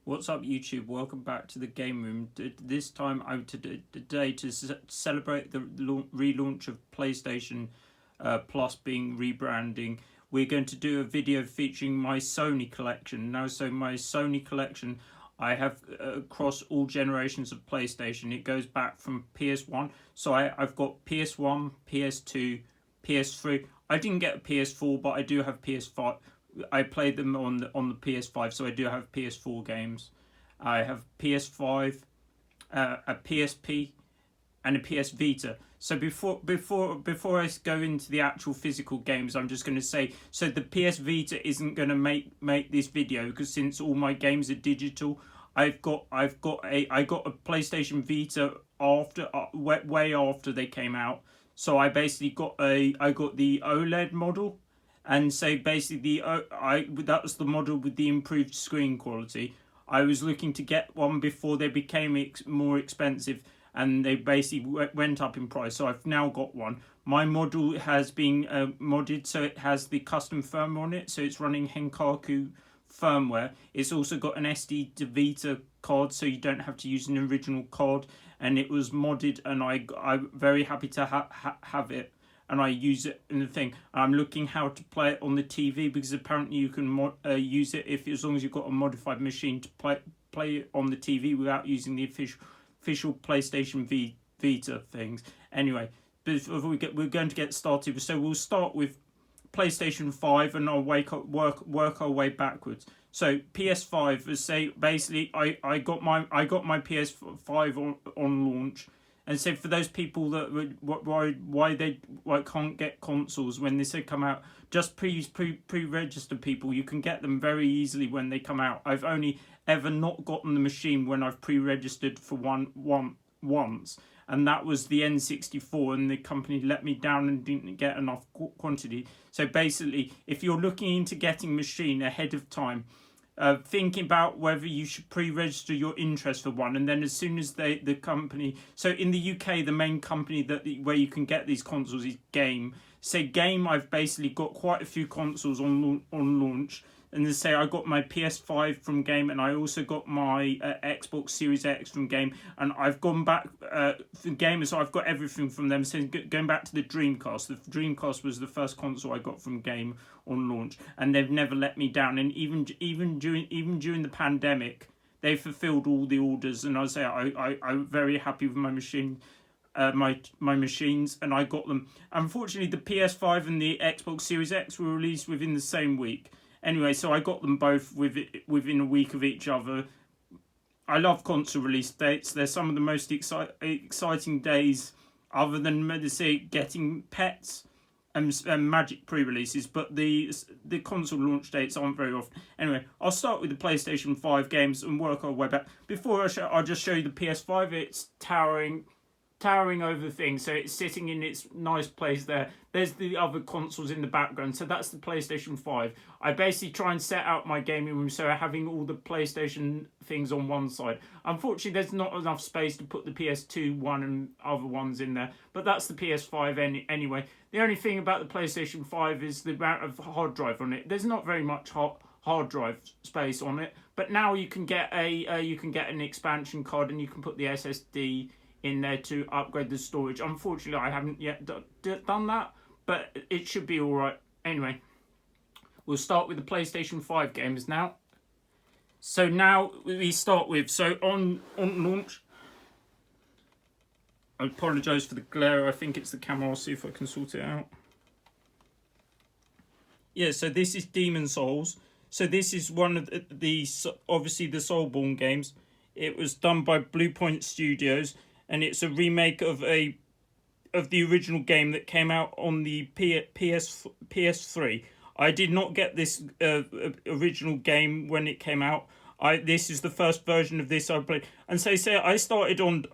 What's up, YouTube? Welcome back to the game room. This time I'm today to celebrate the relaunch of PlayStation Plus being rebranding. We're going to do a video featuring my Sony collection. So my Sony collection, I have across all generations of PlayStation. It goes back from Ps1. So I've got Ps1, Ps2, Ps3. I didn't get a PS4, but I do have PS5. I played them on the PS5, so I do have PS4 games. I have PS5, a PSP, and a PS Vita. So before I go into the actual physical games, I'm just going to say, so the PS Vita isn't going to make this video because since all my games are digital, I got a PlayStation Vita after way after they came out. So I basically got the OLED model. And so basically, that was the model with the improved screen quality. I was looking to get one before they became more expensive, and they basically went up in price. So I've now got one. My model has been modded, so it has the custom firmware on it. So it's running Henkaku firmware. It's also got an SD to Vita card, so you don't have to use an original card. And it was modded, and I'm very happy to have it. And I use it in the thing. I'm looking how to play it on the TV because apparently you can use it as long as you've got a modified machine to play it on the TV without using the official PlayStation Vita things. Anyway, we're going to get started. So we'll start with PlayStation 5 and I'll work our way backwards. So PS5, say basically I got my PS5 on launch. And so for those people that were worried why they can't get consoles when they come out, just pre-register people. You can get them very easily when they come out. I've only ever not gotten the machine when I've pre-registered for one once, and that was the N64, and the company let me down and didn't get enough quantity. So basically, if you're looking into getting machine ahead of time, thinking about whether you should pre-register your interest for one, and then as soon as the company, so in the UK the main company where you can get these consoles is Game. Game, I've basically got quite a few consoles on launch, and then say I got my PS5 from Game, and I also got my Xbox Series X from Game, and I've gone back for Game, so I've got everything from them. So going back to the Dreamcast was the first console I got from Game on launch, and they've never let me down. And even during the pandemic, they fulfilled all the orders, and I say I'm very happy with my machine. My machines, and I got them. Unfortunately, the PS5 and the Xbox Series X were released within the same week. Anyway, so I got them both within a week of each other. I love console release dates. They're some of the most exciting days, other than say getting pets and Magic pre-releases. But the console launch dates aren't very often. Anyway, I'll start with the PlayStation 5 games and work our way back. Before I'll just show you the PS5. It's towering over things, so it's sitting in its nice place there. There's the other consoles in the background, so that's the PlayStation 5. I basically try and set out my gaming room so having all the PlayStation things on one side. Unfortunately, there's not enough space to put the PS2 one and other ones in there, but that's the PS5 anyway. The only thing about the PlayStation 5 is the amount of hard drive on it. There's not very much hard drive space on it, but now you can get an expansion card and you can put the SSD in there to upgrade the storage. Unfortunately, I haven't yet done that, but it should be alright. Anyway, we'll start with the PlayStation 5 games now. So now we start with, so on launch, I apologise for the glare, I think it's the camera, I'll see if I can sort it out. Yeah, so this is Demon Souls. So this is one of the obviously the Soulborn games. It was done by Bluepoint Studios, and it's a remake of the original game that came out on the PS3. I did not get this original game when it came out. This is the first version of this I played. And so I started on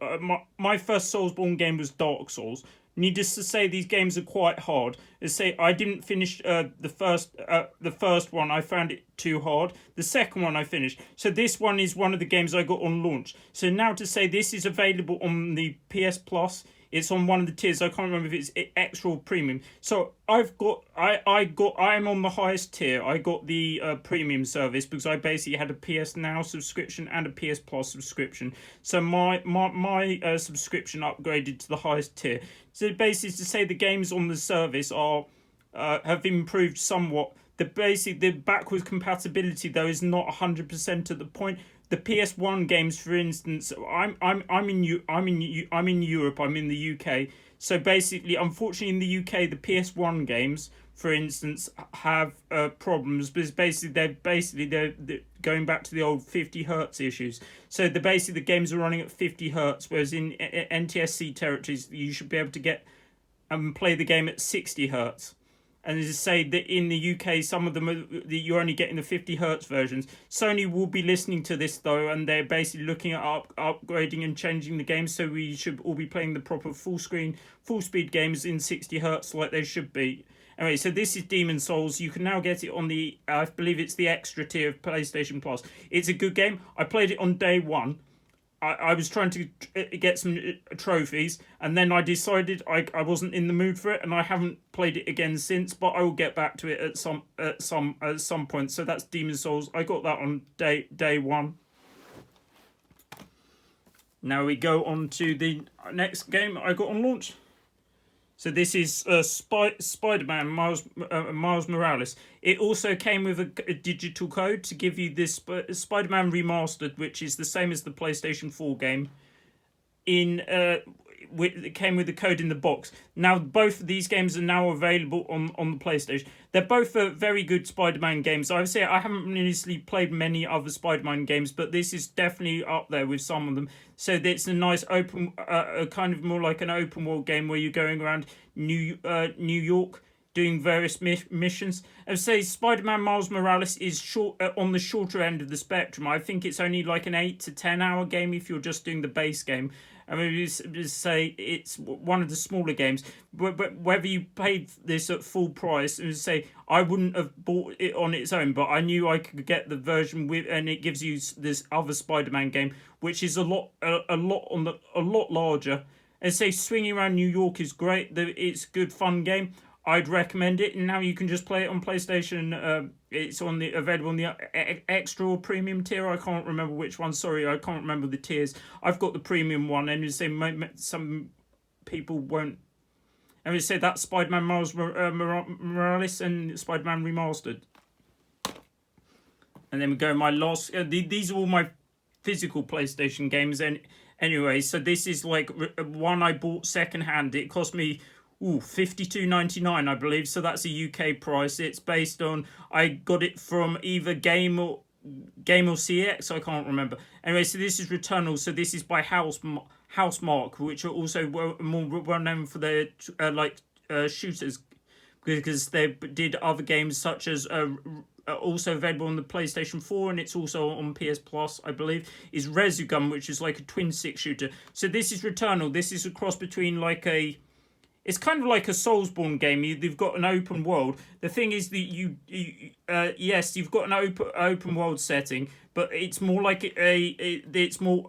my first Soulsborne game was Dark Souls. Needless to say, these games are quite hard. I didn't finish the first one. I found it too hard. The second one I finished. So this one is one of the games I got on launch. So now to say this is available on the PS Plus It's on one of the tiers. I can't remember if it's extra or premium. So I am on the highest tier. I got the premium service because I basically had a PS Now subscription and a PS Plus subscription. So my subscription upgraded to the highest tier. So basically to say the games on the service are have improved somewhat. The backwards compatibility though is not 100% at the point. The PS1 games, for instance, I'm in Europe. I'm in the UK. So basically, unfortunately, in the UK, the PS1 games, for instance, have problems because they're going back to the old 50 hertz issues. So the games are running at 50 hertz, whereas in NTSC territories, you should be able to get and play the game at 60 hertz. And as I say, that in the UK, some of them you're only getting the 50 hertz versions. Sony will be listening to this though, and they're basically looking at upgrading and changing the game, so we should all be playing the proper full screen, full speed games in 60 hertz like they should be. Anyway, so this is Demon's Souls. You can now get it on the, I believe it's the extra tier of PlayStation Plus. It's a good game. I played it on day one. I was trying to get some trophies, and then I decided I wasn't in the mood for it, and I haven't played it again since. But I will get back to it at some point. So that's Demon's Souls. I got that on day one. Now we go on to the next game I got on launch. So this is Spider-Man Miles Morales. It also came with a digital code to give you this Spider-Man Remastered, which is the same as the PlayStation 4 game. It came with the code in the box. Now both of these games are now available on the PlayStation. They're both very good Spider-Man games. I would say I haven't really played many other Spider-Man games, but this is definitely up there with some of them. So it's a nice open, kind of more like an open world game where you're going around New York doing various missions. I would say Spider-Man Miles Morales is on the shorter end of the spectrum. I think it's only like an 8 to 10 hour game if you're just doing the base game. I mean, say it's one of the smaller games, but whether you paid this at full price, and say I wouldn't have bought it on its own, but I knew I could get the version with, and it gives you this other Spider-Man game, which is a lot larger. And say swinging around New York is great. It's a good fun game. I'd recommend it, and now you can just play it on PlayStation. It's available on the extra or premium tier. I can't remember which one. Sorry, I can't remember the tiers. I've got the premium one, and some people won't. And we say that's Spider-Man Miles Morales and Spider-Man Remastered. And then we go my last. These are all my physical PlayStation games, and anyway, so this is like one I bought secondhand. It cost me $52.99, I believe. So that's a UK price. It's based on, I got it from either Game or CX. I can't remember. Anyway, so this is Returnal. So this is by Housemarque, which are also more well known for their shooters, because they did other games such as also available on the PlayStation 4, and it's also on PS Plus, I believe, is Resogun, which is like a twin stick shooter. So this is Returnal. This is a cross between it's kind of like a Soulsborne game. You've got an open world. The thing is that yes, you've got an open world setting, but it's more like it's more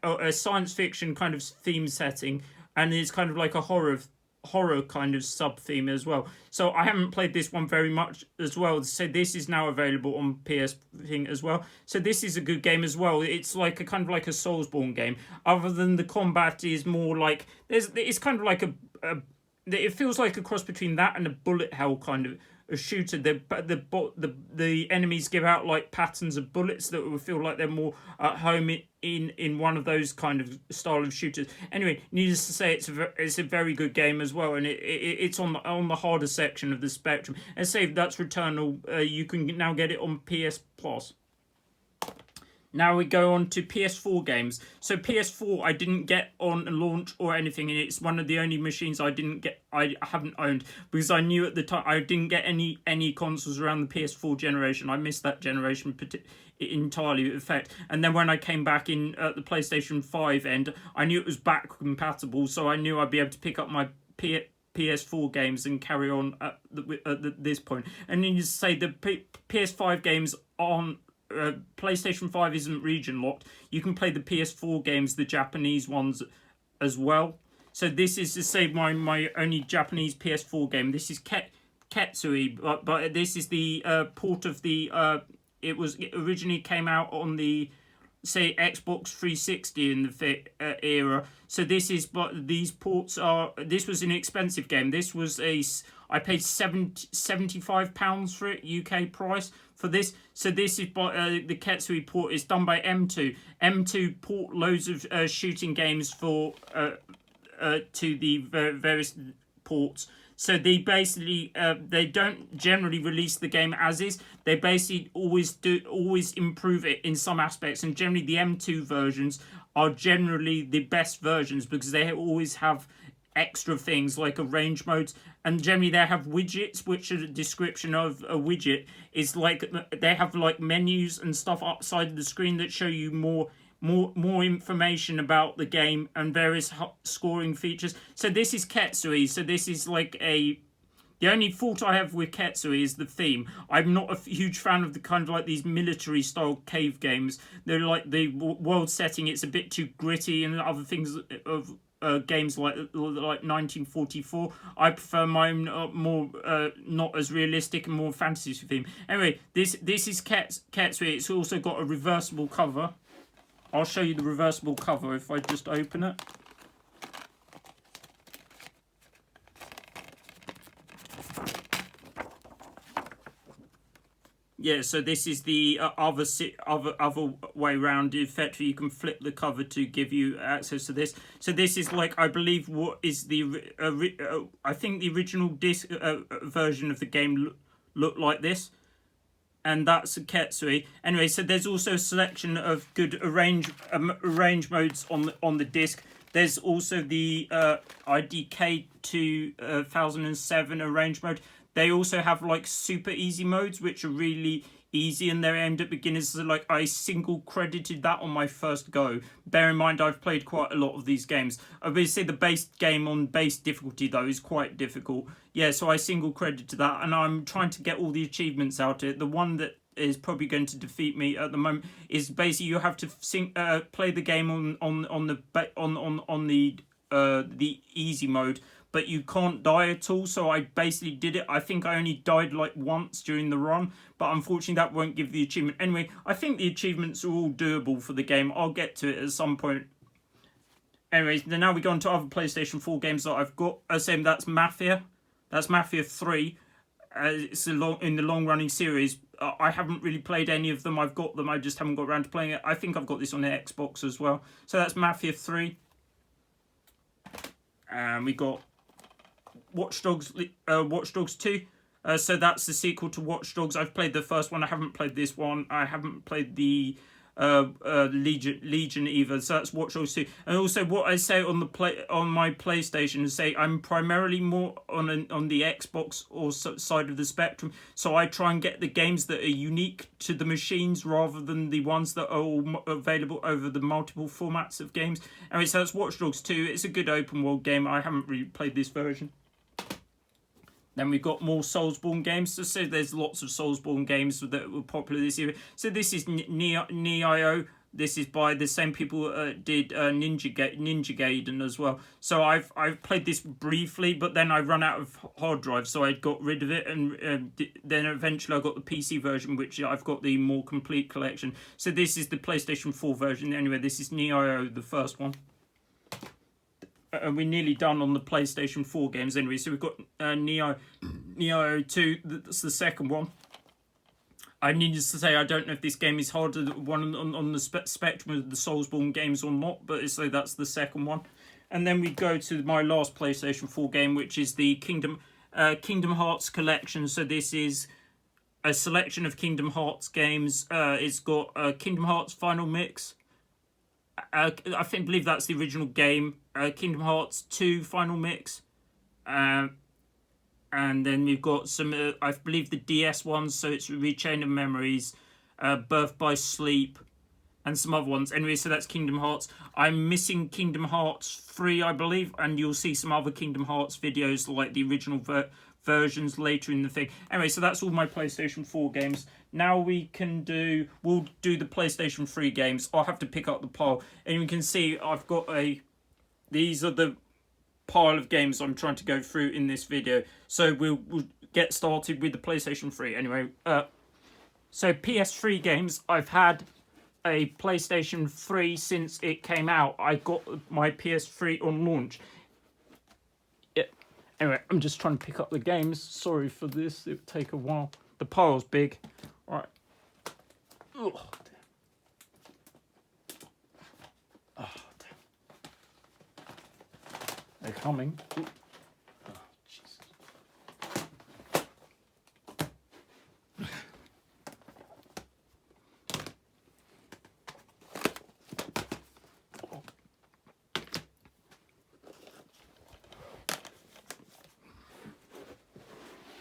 a science fiction kind of theme setting, and it's kind of like a horror kind of sub theme as well. So I haven't played this one very much as well. So this is now available on PS thing as well. So this is a good game as well. It's like a kind of like a Soulsborne game. Other than the combat is more like it's kind of like it feels like a cross between that and a bullet hell kind of a shooter. The enemies give out like patterns of bullets that will feel like they're more at home in one of those kind of style of shooters. Anyway, needless to say, it's a very good game as well, and it's on the harder section of the spectrum. And say that's Returnal. You can now get it on PS Plus. Now we go on to PS4 games. So PS4 I didn't get on launch or anything, and it's one of the only machines I haven't owned, because I knew at the time I didn't get any consoles around the PS4 generation. I missed that generation entirely, in fact. And then when I came back in at the PlayStation 5 end, I knew it was back compatible, so I knew I'd be able to pick up my PS4 games and carry on at this point. And then you say the PS5 games on PlayStation 5 isn't region locked. You can play the PS4 games, the Japanese ones, as well. So this is to say my only Japanese PS4 game. This is Ketsui, but this is the port of the. It originally came out on the, say, Xbox 360 in the era. So this is, but these ports are. This was an expensive game. This was I paid £75 for it, UK price for this. So this is by the Ketsui port is done by M2. M2 port loads of shooting games for to the various ports. So they basically they don't generally release the game as is. They basically always improve it in some aspects, and generally the M2 versions are generally the best versions because they always have extra things like arrange modes, and generally they have widgets, which are the description of a widget is like they have like menus and stuff upside of the screen that show you more information about the game and various scoring features. So this is Ketsui. So this is like the only fault I have with Ketsui is the theme. I'm not a huge fan of the kind of like these military style cave games. They're like the world setting. It's a bit too gritty and other things of games like 1944. I prefer mine more not as realistic and more fantasy theme. Anyway, this is Ketsui. It's also got a reversible cover. I'll show you the reversible cover if I just open it. Yeah, so this is the other way around. Effectively, you can flip the cover to give you access to this. So this is like, I believe, what is the I think the original disc version of the game looked like this. And that's a Ketsui. Anyway, so there's also a selection of good arrange modes on the disc. There's also the IDK 2007 arrange mode. They also have like super easy modes, which are really easy and they're aimed at beginners. So like I single credited that on my first go. Bear in mind I've played quite a lot of these games. Obviously the base game on base difficulty though is quite difficult. Yeah, so I single credited that and I'm trying to get all the achievements out of it. The one that is probably going to defeat me at the moment is basically you have to play the game on the easy mode, but you can't die at all. So I basically did it. I think I only died like once during the run, but unfortunately that won't give the achievement. Anyway, I think the achievements are all doable for the game. I'll get to it at some point. Anyways, then now we go on to other PlayStation 4 games that I've got. Same, that's Mafia. That's Mafia 3. It's in the long-running series. I haven't really played any of them. I've got them. I just haven't got around to playing it. I think I've got this on the Xbox as well. So that's Mafia 3. And we got Watch Dogs 2. So that's the sequel to Watch Dogs. I've played the first one. I haven't played this one. I haven't played the Legion either. So that's Watch Dogs 2. And also what I say on my PlayStation is say I'm primarily more on the Xbox or side of the spectrum. So I try and get the games that are unique to the machines rather than the ones that are all available over the multiple formats of games. Anyway, so that's Watch Dogs 2. It's a good open world game. I haven't really played this version. Then we've got more Soulsborne games. So there's lots of Soulsborne games that were popular this year. So this is Nioh. This is by the same people did Ninja Gaiden as well. So I've played this briefly, but then I run out of hard drive, so I got rid of it, and then eventually I got the PC version, which I've got the more complete collection. So this is the PlayStation 4 version. Anyway, this is Nioh, the first one. And we're nearly done on the PlayStation 4 games anyway. So we've got Nioh 2, that's the second one. I needed to say I don't know if this game is harder one on the spectrum of the Soulsborne games or not, but so that's the second one. And then we go to my last PlayStation 4 game, which is the Kingdom Hearts collection. So this is a selection of Kingdom Hearts games. It's got Kingdom Hearts Final Mix. I believe that's the original game. Kingdom Hearts 2 Final Mix. And then we've got some, I believe the DS ones, so it's Rechain of Memories, Birth by Sleep, and some other ones. Anyway, so that's Kingdom Hearts. I'm missing Kingdom Hearts 3, I believe, and you'll see some other Kingdom Hearts videos like the original versions later in the thing. Anyway, so that's all my PlayStation 4 games. Now we'll do the PlayStation 3 games. I'll have to pick up the pile. And you can see I've got these are the pile of games I'm trying to go through in this video. So we'll get started with the PlayStation 3. Anyway, so PS3 games, I've had a PlayStation 3 since it came out. I got my PS3 on launch. Anyway, I'm just trying to pick up the games. Sorry for this, it would take a while. The pile's big. Right. Oh, damn. Oh, damn. They're coming. Ooh. Oh, Jesus.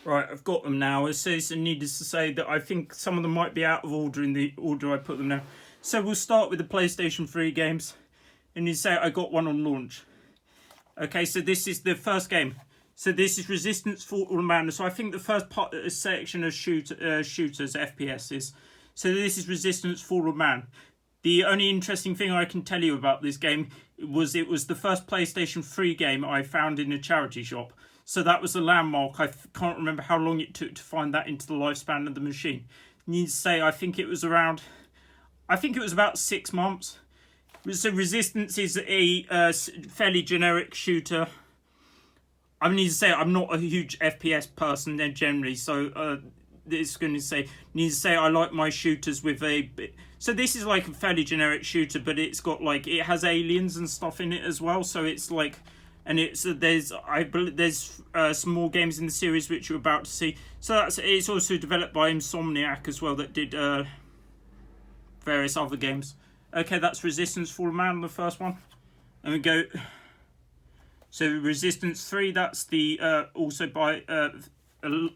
Right, I've got them now. It says, needless to say, that I think some of them might be out of order in the order I put them now. So we'll start with the PlayStation 3 games. And you say I got one on launch. Okay, so this is the first game. So this is Resistance Fall of Man. So I think the first part section of shooters, FPSs. So this is Resistance Fall of Man. The only interesting thing I can tell you about this game was it was the first PlayStation 3 game I found in a charity shop. So that was a landmark. I can't remember how long it took to find that into the lifespan of the machine. Need to say, I think it was about 6 months. So Resistance is a fairly generic shooter. I need to say I'm not a huge FPS person then generally, so it's going to say I like my shooters with a bit. So this is like a fairly generic shooter, but it's got like it has aliens and stuff in it as well. So it's like. And there's some more games in the series which you're about to see. So it's also developed by Insomniac as well that did various other games. Okay, that's Resistance Fall of Man, the first one. And we go. So Resistance 3, that's the also by a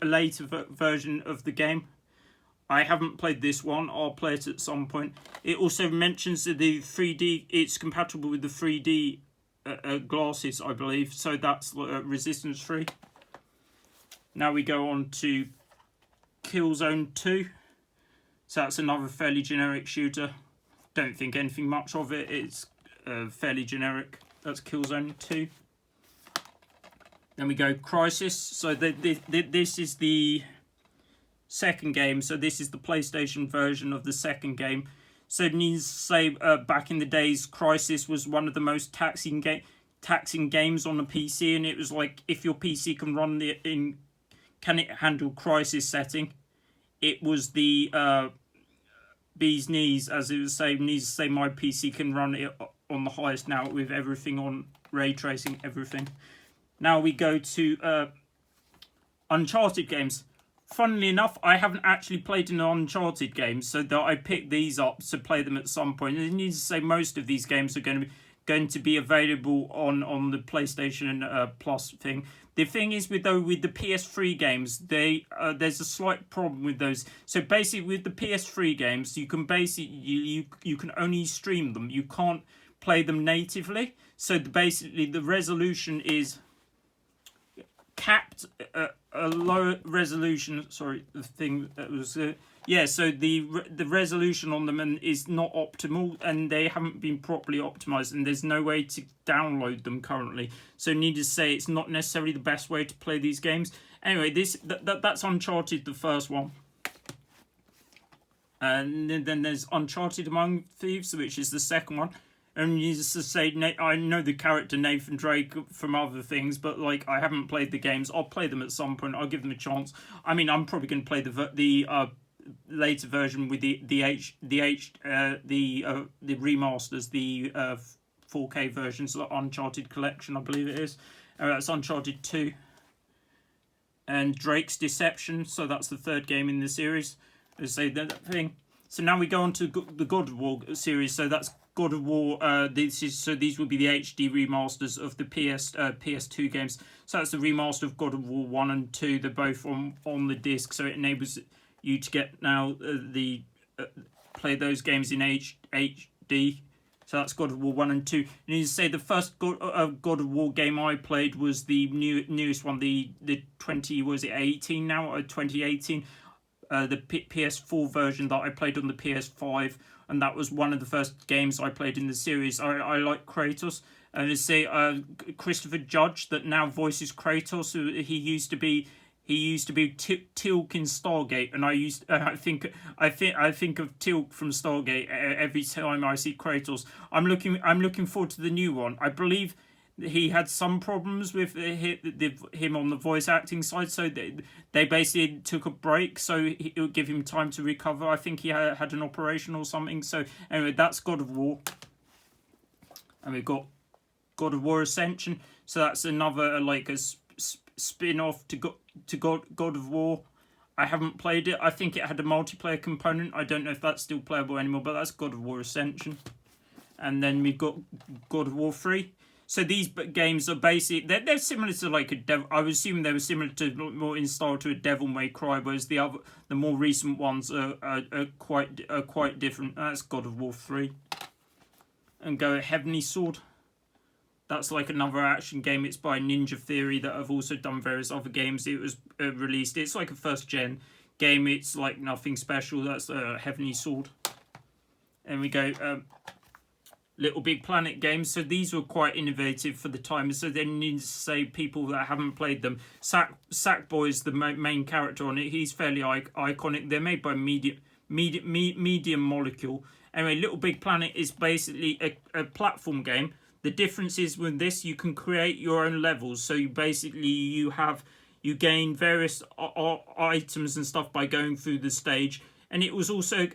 later version of the game. I haven't played this one. I'll play it at some point. It also mentions that the 3D. It's compatible with the 3D. Glasses, I believe. So that's Resistance 3. Now we go on to Killzone 2. So that's another fairly generic shooter. Don't think anything much of it. It's fairly generic. That's Killzone 2. Then we go Crysis. So this is the second game. So this is the PlayStation version of the second game. So it needs to say, back in the days, Crysis was one of the most taxing games on the PC, and it was like, if your PC can run can it handle Crysis setting? It was the bee's knees, as it was saying. Needs to say my PC can run it on the highest now with everything on ray tracing, everything. Now we go to Uncharted games. Funnily enough, I haven't actually played an Uncharted game, so that I picked these up to play them at some point. And it needs to say most of these games are going to be available on the PlayStation Plus thing. The thing is with the PS3 games, there's a slight problem with those. So basically, with the PS3 games, you can you can only stream them. You can't play them natively. So basically, the resolution is capped a low resolution. Sorry, the thing that was so the resolution on them is not optimal, and they haven't been properly optimized, and there's no way to download them currently. So needless to say, it's not necessarily the best way to play these games. Anyway, that's Uncharted, the first one. And then there's Uncharted Among Thieves, which is the second one. And needless to say, I know the character Nathan Drake from other things, but like I haven't played the games. I'll play them at some point. I'll give them a chance. I mean, I'm probably going to play the later version with the remasters, the 4K versions, the Uncharted Collection, I believe it is. That's Uncharted 2 and Drake's Deception. So that's the third game in the series. Let's say that thing. So now we go on to the God of War series. So that's God of War. These will be the HD remasters of the PS2 games. So that's the remaster of God of War 1 and 2. They're both on the disc, so it enables you to get now play those games in HD. So that's God of War 1 and 2. You need to say the first God of War game I played was the newest one, the 2018 now, 2018. The PS4 version that I played on the PS5, and that was one of the first games I played in the series. I like Kratos, And to say Christopher Judge that now voices Kratos. He used to be Teal'c in Stargate, and I think of Teal'c from Stargate every time I see Kratos. I'm looking forward to the new one. I believe he had some problems with him on the voice acting side, so they basically took a break, so it would give him time to recover. I think he had an operation or something. So anyway, that's God of War, and we've got God of War Ascension. So that's another like a spin-off to God of War. I haven't played it. I think it had a multiplayer component. I don't know if that's still playable anymore, but that's God of War Ascension. And then we've got God of War 3. So these games are basically they're similar to like a Devil. I would assume they were similar to more in style to a Devil May Cry, whereas the more recent ones are quite different. That's God of War 3. And go Heavenly Sword. That's like another action game. It's by Ninja Theory that have also done various other games. It was released. It's like a first gen game. It's like nothing special. That's Heavenly Sword. And we go Little Big Planet games. So these were quite innovative for the time. So then you need to say people that haven't played them. Sackboy is the main character on it. He's fairly iconic. They're made by Medium Molecule. Anyway, Little Big Planet is basically a platform game. The difference is with this, you can create your own levels. So you basically you gain various items and stuff by going through the stage. And it was also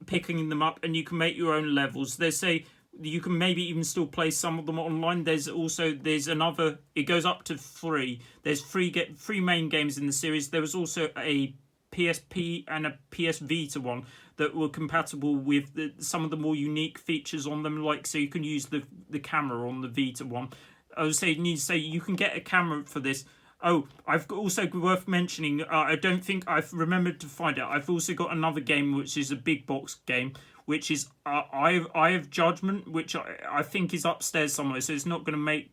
picking them up, and you can make your own levels. They say you can maybe even still play some of them online. There's another. It goes up to 3. There's 3 main games in the series. There was also a PSP and a PS Vita one that were compatible with some of the more unique features on them, like so you can use the camera on the Vita one. I would say you can get a camera for this. Oh, I've also worth mentioning. I don't think I've remembered to find it. I've also got another game which is a big box game, which is I Have Judgment, which I think is upstairs somewhere. So it's not going to make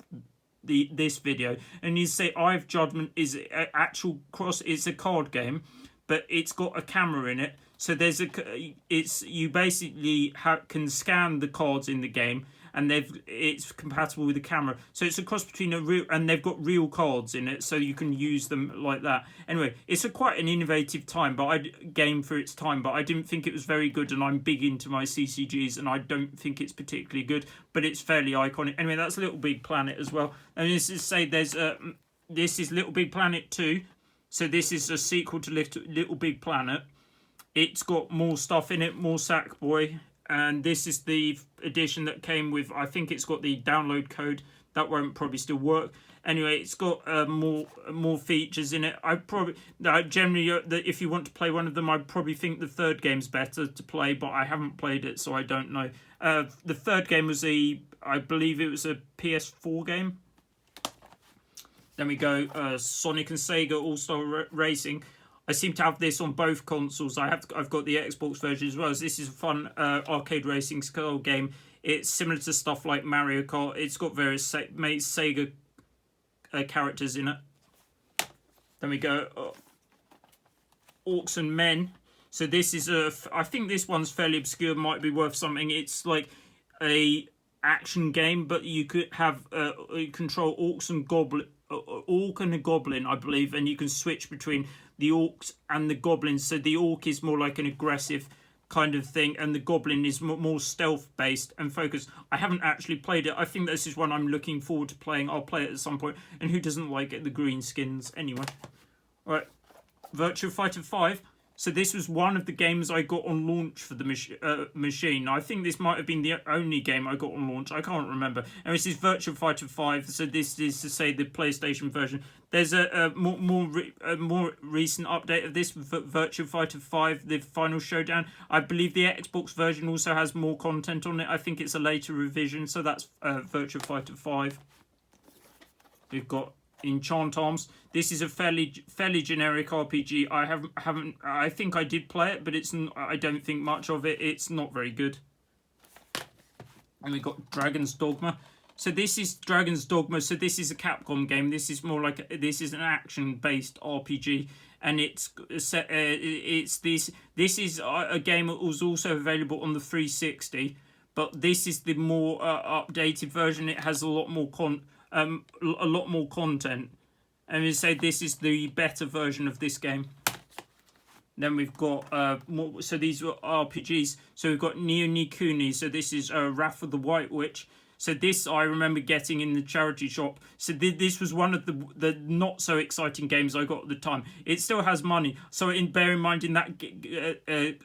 this video. And you say I Have Judgment is an actual It's a card game, but it's got a camera in it. So you basically can scan the cards in the game, and it's compatible with the camera. So it's a cross between and they've got real cards in it, so you can use them like that. Anyway, it's quite an innovative game for its time, but I didn't think it was very good, and I'm big into my CCGs, and I don't think it's particularly good, but it's fairly iconic. Anyway, that's Little Big Planet as well. And this is Little Big Planet 2. So this is a sequel to Little Big Planet. It's got more stuff in it, more Sackboy. And this is the edition that came with, I think it's got the download code. That won't probably still work. Anyway, it's got more features in it. Generally, if you want to play one of them, I probably think the third game's better to play, but I haven't played it, so I don't know. The third game was I believe it was a PS4 game. Then we go Sonic and Sega All-Star Racing. I seem to have this on both consoles. I've got the Xbox version as well. So this is a fun arcade racing style game. It's similar to stuff like Mario Kart. It's got various Sega characters in it. Then we go Orcs and Men. So this is I think this one's fairly obscure. Might be worth something. It's like a action game, but you could have you control orcs and orc and a goblin, I believe, and you can switch between the orcs and the goblins. So the orc is more like an aggressive kind of thing, and the goblin is more stealth based and focused. I haven't actually played it. I think this is one I'm looking forward to playing. I'll play it at some point. And who doesn't like it? The green skins anyway. All right, Virtua Fighter 5. So this was one of the games I got on launch for the machine. I think this might have been the only game I got on launch. I can't remember. And this is Virtua Fighter 5. So this is to say the PlayStation version. There's a more recent update of this, Virtua Fighter 5, the Final Showdown. I believe the Xbox version also has more content on it. I think it's a later revision. So that's Virtua Fighter 5. We've got Enchant Arms. This is a fairly generic RPG. I think I did play it, but I don't think much of it. It's not very good. And we've got Dragon's Dogma. So this is Dragon's Dogma. So this is a Capcom game. This is more like this is an action-based RPG, and this is a game that was also available on the 360. but this is the more updated version. It has a lot more content, and we say this is the better version of this game. Then we've got more. So these were RPGs. So we've got Neo ni Kuni. So this is Wrath of the White Witch. So this I remember getting in the charity shop. So this was one of the not so exciting games I got at the time. It still has money. So bear in mind, in that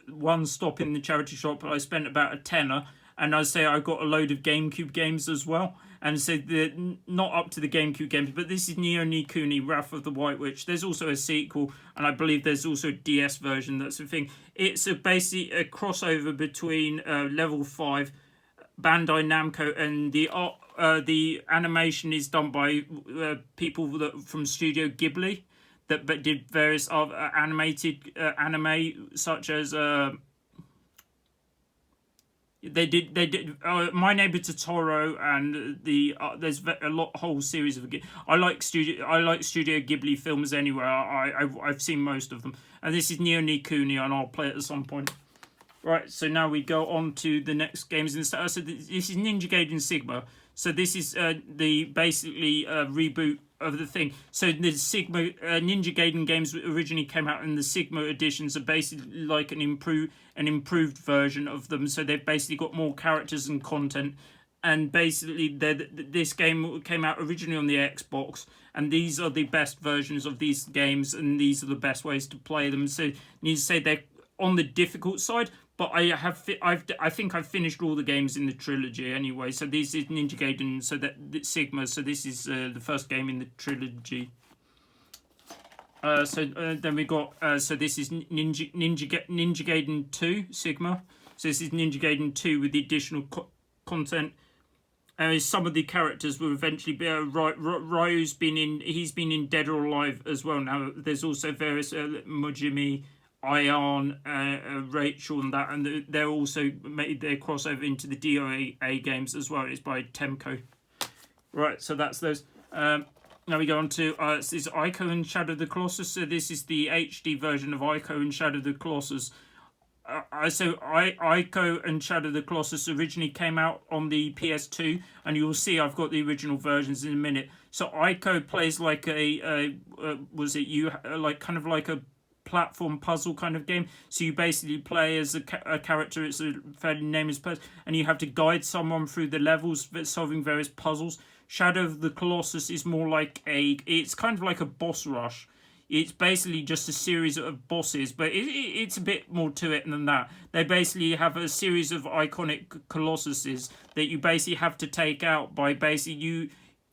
one stop in the charity shop, I spent about a tenner. And I say I got a load of GameCube games as well. And so they're not up to the GameCube games, but this is Neo ni Kuni, Wrath of the White Witch. There's also a sequel, and I believe there's also a DS version. That's the thing. It's basically a crossover between Level 5, Bandai Namco, and the animation is done by people from Studio Ghibli that did various animated anime, such as they did My Neighbor Totoro, and there's a whole series of. I like Studio Ghibli films anyway. I've seen most of them, and this is Neo ni Kuni, and I'll play it at some point. Right, so now we go on to the next games in the start. So this is Ninja Gaiden Sigma. So this is the basically reboot of the thing. So the Sigma Ninja Gaiden games originally came out in the Sigma editions, are basically like an improved version of them. So they've basically got more characters and content. And basically, this game came out originally on the Xbox, and these are the best versions of these games, and these are the best ways to play them. So I need to say they're on the difficult side, but I think I've finished all the games in the trilogy anyway. So this is Ninja Gaiden, so that Sigma. So this is the first game in the trilogy. Then we got so this is Ninja Gaiden 2 Sigma. So this is Ninja Gaiden 2 with the additional content. Some of the characters will eventually be Ryu's been in Dead or Alive as well. Now there's also various Mojimi, Ion, Rachel, and that, and they're also made their crossover into the DOA games as well. It's by Temco. Right, so that's those. Now we go on to this is Ico and Shadow of the Colossus. So this is the HD version of Ico and Shadow of the Colossus. Ico and Shadow of the Colossus originally came out on the PS2, and you'll see I've got the original versions in a minute. So Ico plays like kind of like a platform puzzle kind of game. So you basically play as a character. It's a fairly nameless person, and you have to guide someone through the levels, solving various puzzles. Shadow of the Colossus is more like it's kind of like a boss rush. It's basically just a series of bosses, but it's a bit more to it than that. They basically have a series of iconic colossuses that you basically have to take out by basically you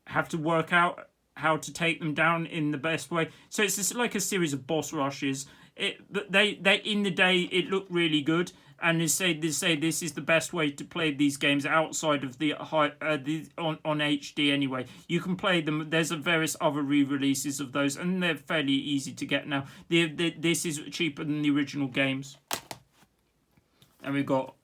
have to work out how to take them down in the best way. So it's just like a series of boss rushes. They in the day it looked really good, and they say this is the best way to play these games outside of the on HD anyway. You can play them. There's various other re-releases of those, and they're fairly easy to get now. This is cheaper than the original games. And we've got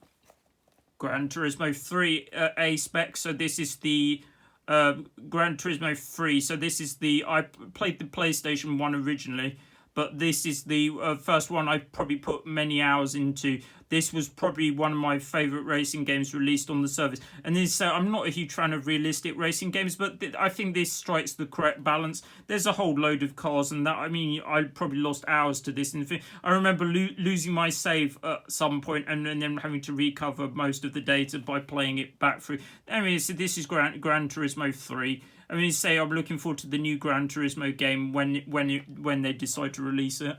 Gran Turismo 3 A spec. So this is the Gran Turismo 3. So this is I played the PlayStation 1 originally, but this is the first one I probably put many hours into. This was probably one of my favourite racing games released on the service. And I'm not a huge fan of realistic racing games, but I think this strikes the correct balance. There's a whole load of cars, and that, I mean, I probably lost hours to this. I remember losing my save at some point, and then having to recover most of the data by playing it back through. Anyway, so this is Gran Turismo 3. I mean, I'm looking forward to the new Gran Turismo game when they decide to release it.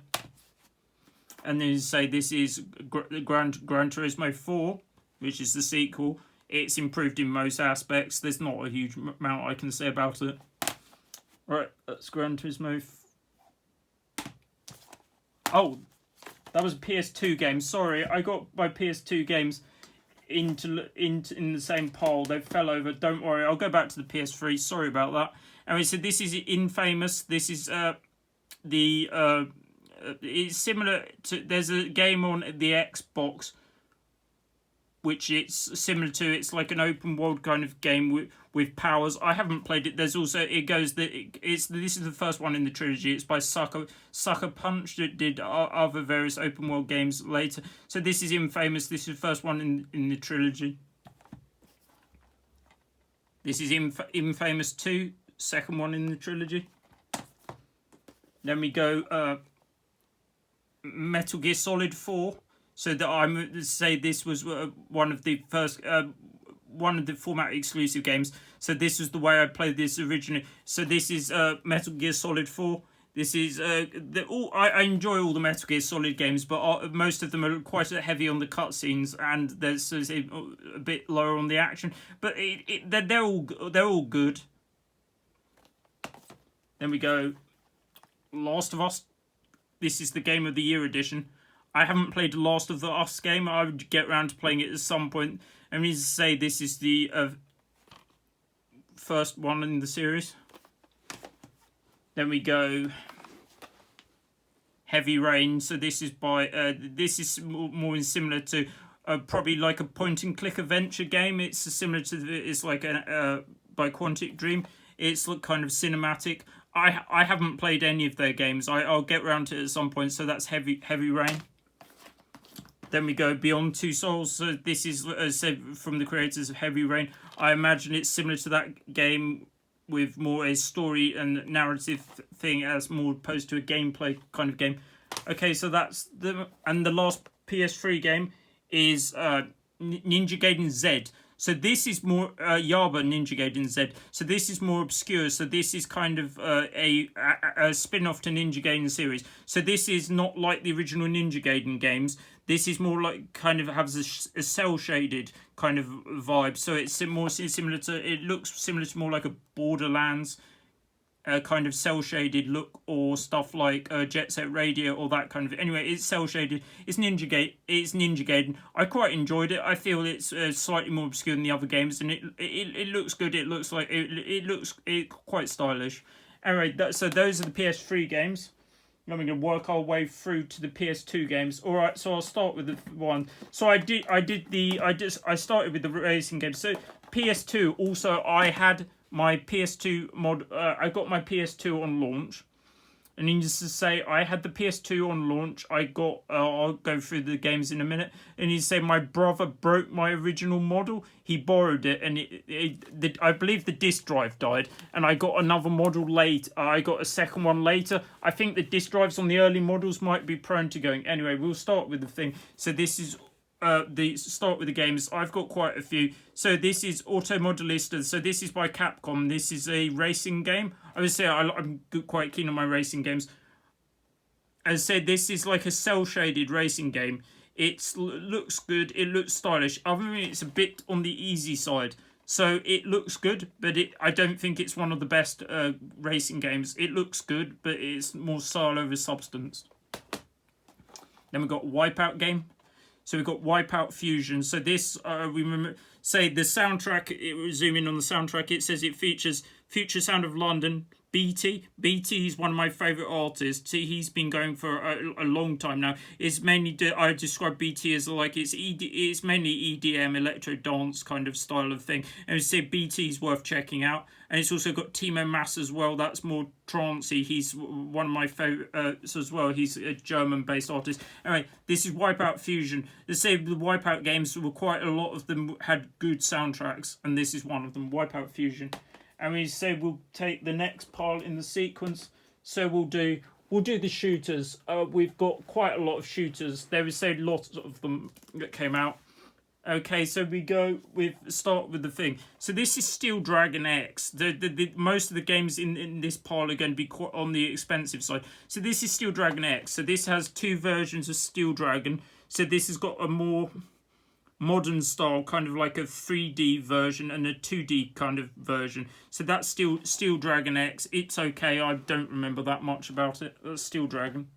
And then this is Gran Turismo 4, which is the sequel. It's improved in most aspects. There's not a huge amount I can say about it. Right, that's Gran Turismo. Oh, that was a PS2 game. Sorry, I got my PS2 games in the same pile. They fell over. Don't worry, I'll go back to the PS3. Sorry about that. Anyway, so this is Infamous. This is it's similar to. There's a game on the Xbox which it's similar to. It's like an open world kind of game with powers. I haven't played it. There's also this is the first one in the trilogy. It's by Sucker Punch that did other various open world games later. So this is Infamous. This is the first one in the trilogy. This is Infamous 2, second one in the trilogy. Then we go Metal Gear Solid 4. So that I say this was one of the first, one of the format exclusive games. So this was the way I played this originally. So this is Metal Gear Solid 4. This is I enjoy all the Metal Gear Solid games, but most of them are quite heavy on the cutscenes, and there's a bit lower on the action. But they're all good. Then we go Last of Us. This is the Game of the Year edition. I haven't played the Last of Us game. I would get around to playing it at some point. I mean to say this is the first one in the series. Then we go Heavy Rain. So this is by this is more similar to probably like a point and click adventure game. It's similar to it's like a by Quantic Dream. It's kind of cinematic. I haven't played any of their games. I'll get around to it at some point. So that's Heavy Rain. Then we go Beyond Two Souls. So this is, as said, from the creators of Heavy Rain. I imagine it's similar to that game with more a story and narrative thing as more opposed to a gameplay kind of game. Okay, so that's the last PS3 game is Ninja Gaiden Z. So this is more Yaba Ninja Gaiden Z. So this is more obscure. So this is kind of a spin-off to Ninja Gaiden series. So this is not like the original Ninja Gaiden games. This is more like kind of has a cel-shaded kind of vibe. So it's more similar to, it looks similar to more like a Borderlands kind of cel-shaded look, or stuff like Jet Set Radio or that kind of. Anyway, it's cel-shaded. It's Ninja Gaiden. I quite enjoyed it. I feel it's slightly more obscure than the other games, and it looks good. It looks like it looks quite stylish. Anyway, so those are the PS3 games. Now we're going to work our way through to the PS2 games. All right, so I'll start with the one. So I started with the racing games. So PS2. Also, I had my PS2 mod. I got my PS2 on launch, and needless to say, I had the PS2 on launch. I got. I'll go through the games in a minute. And he said my brother broke my original model. He borrowed it, and I believe the disk drive died, and I got another model late. I got a second one later. I think the disk drives on the early models might be prone to going. Anyway, we'll start with the thing. So this is. Start with the games. I've got quite a few. So this is Auto Modelista. So this is by Capcom. This is a racing game. I would say I'm quite keen on my racing games. As I said, this is like a cel-shaded racing game. It looks good. It looks stylish. Other than it's a bit on the easy side. So it looks good, but I don't think it's one of the best racing games. It looks good, but it's more style over substance. Then we've got Wipeout game. So we've got Wipeout Fusion. So this, we remember, say the soundtrack, zoom in on the soundtrack, it says it features Future Sound of London, BT. BT is one of my favourite artists. He's been going for a long time now. It's mainly, I describe BT as like, it's mainly EDM, electro dance kind of style of thing. And I say BT is worth checking out. And it's also got Timo Maas as well. That's more trancey. He's one of my favourites as well. He's a German-based artist. Anyway, this is Wipeout Fusion. They say the Wipeout games were quite a lot of them had good soundtracks, and this is one of them, Wipeout Fusion. And we say we'll take the next part in the sequence. So we'll do the shooters. We've got quite a lot of shooters. There is a lot of them that came out. Okay, so we start with the thing. So this is Steel Dragon X. The most of the games in this pile are going to be quite on the expensive side. So this is Steel Dragon X. So this has two versions of Steel Dragon. So this has got a more modern style, kind of like a 3D version and a 2D kind of version. So that's Steel Dragon X. It's okay. I don't remember that much about it. That's Steel Dragon.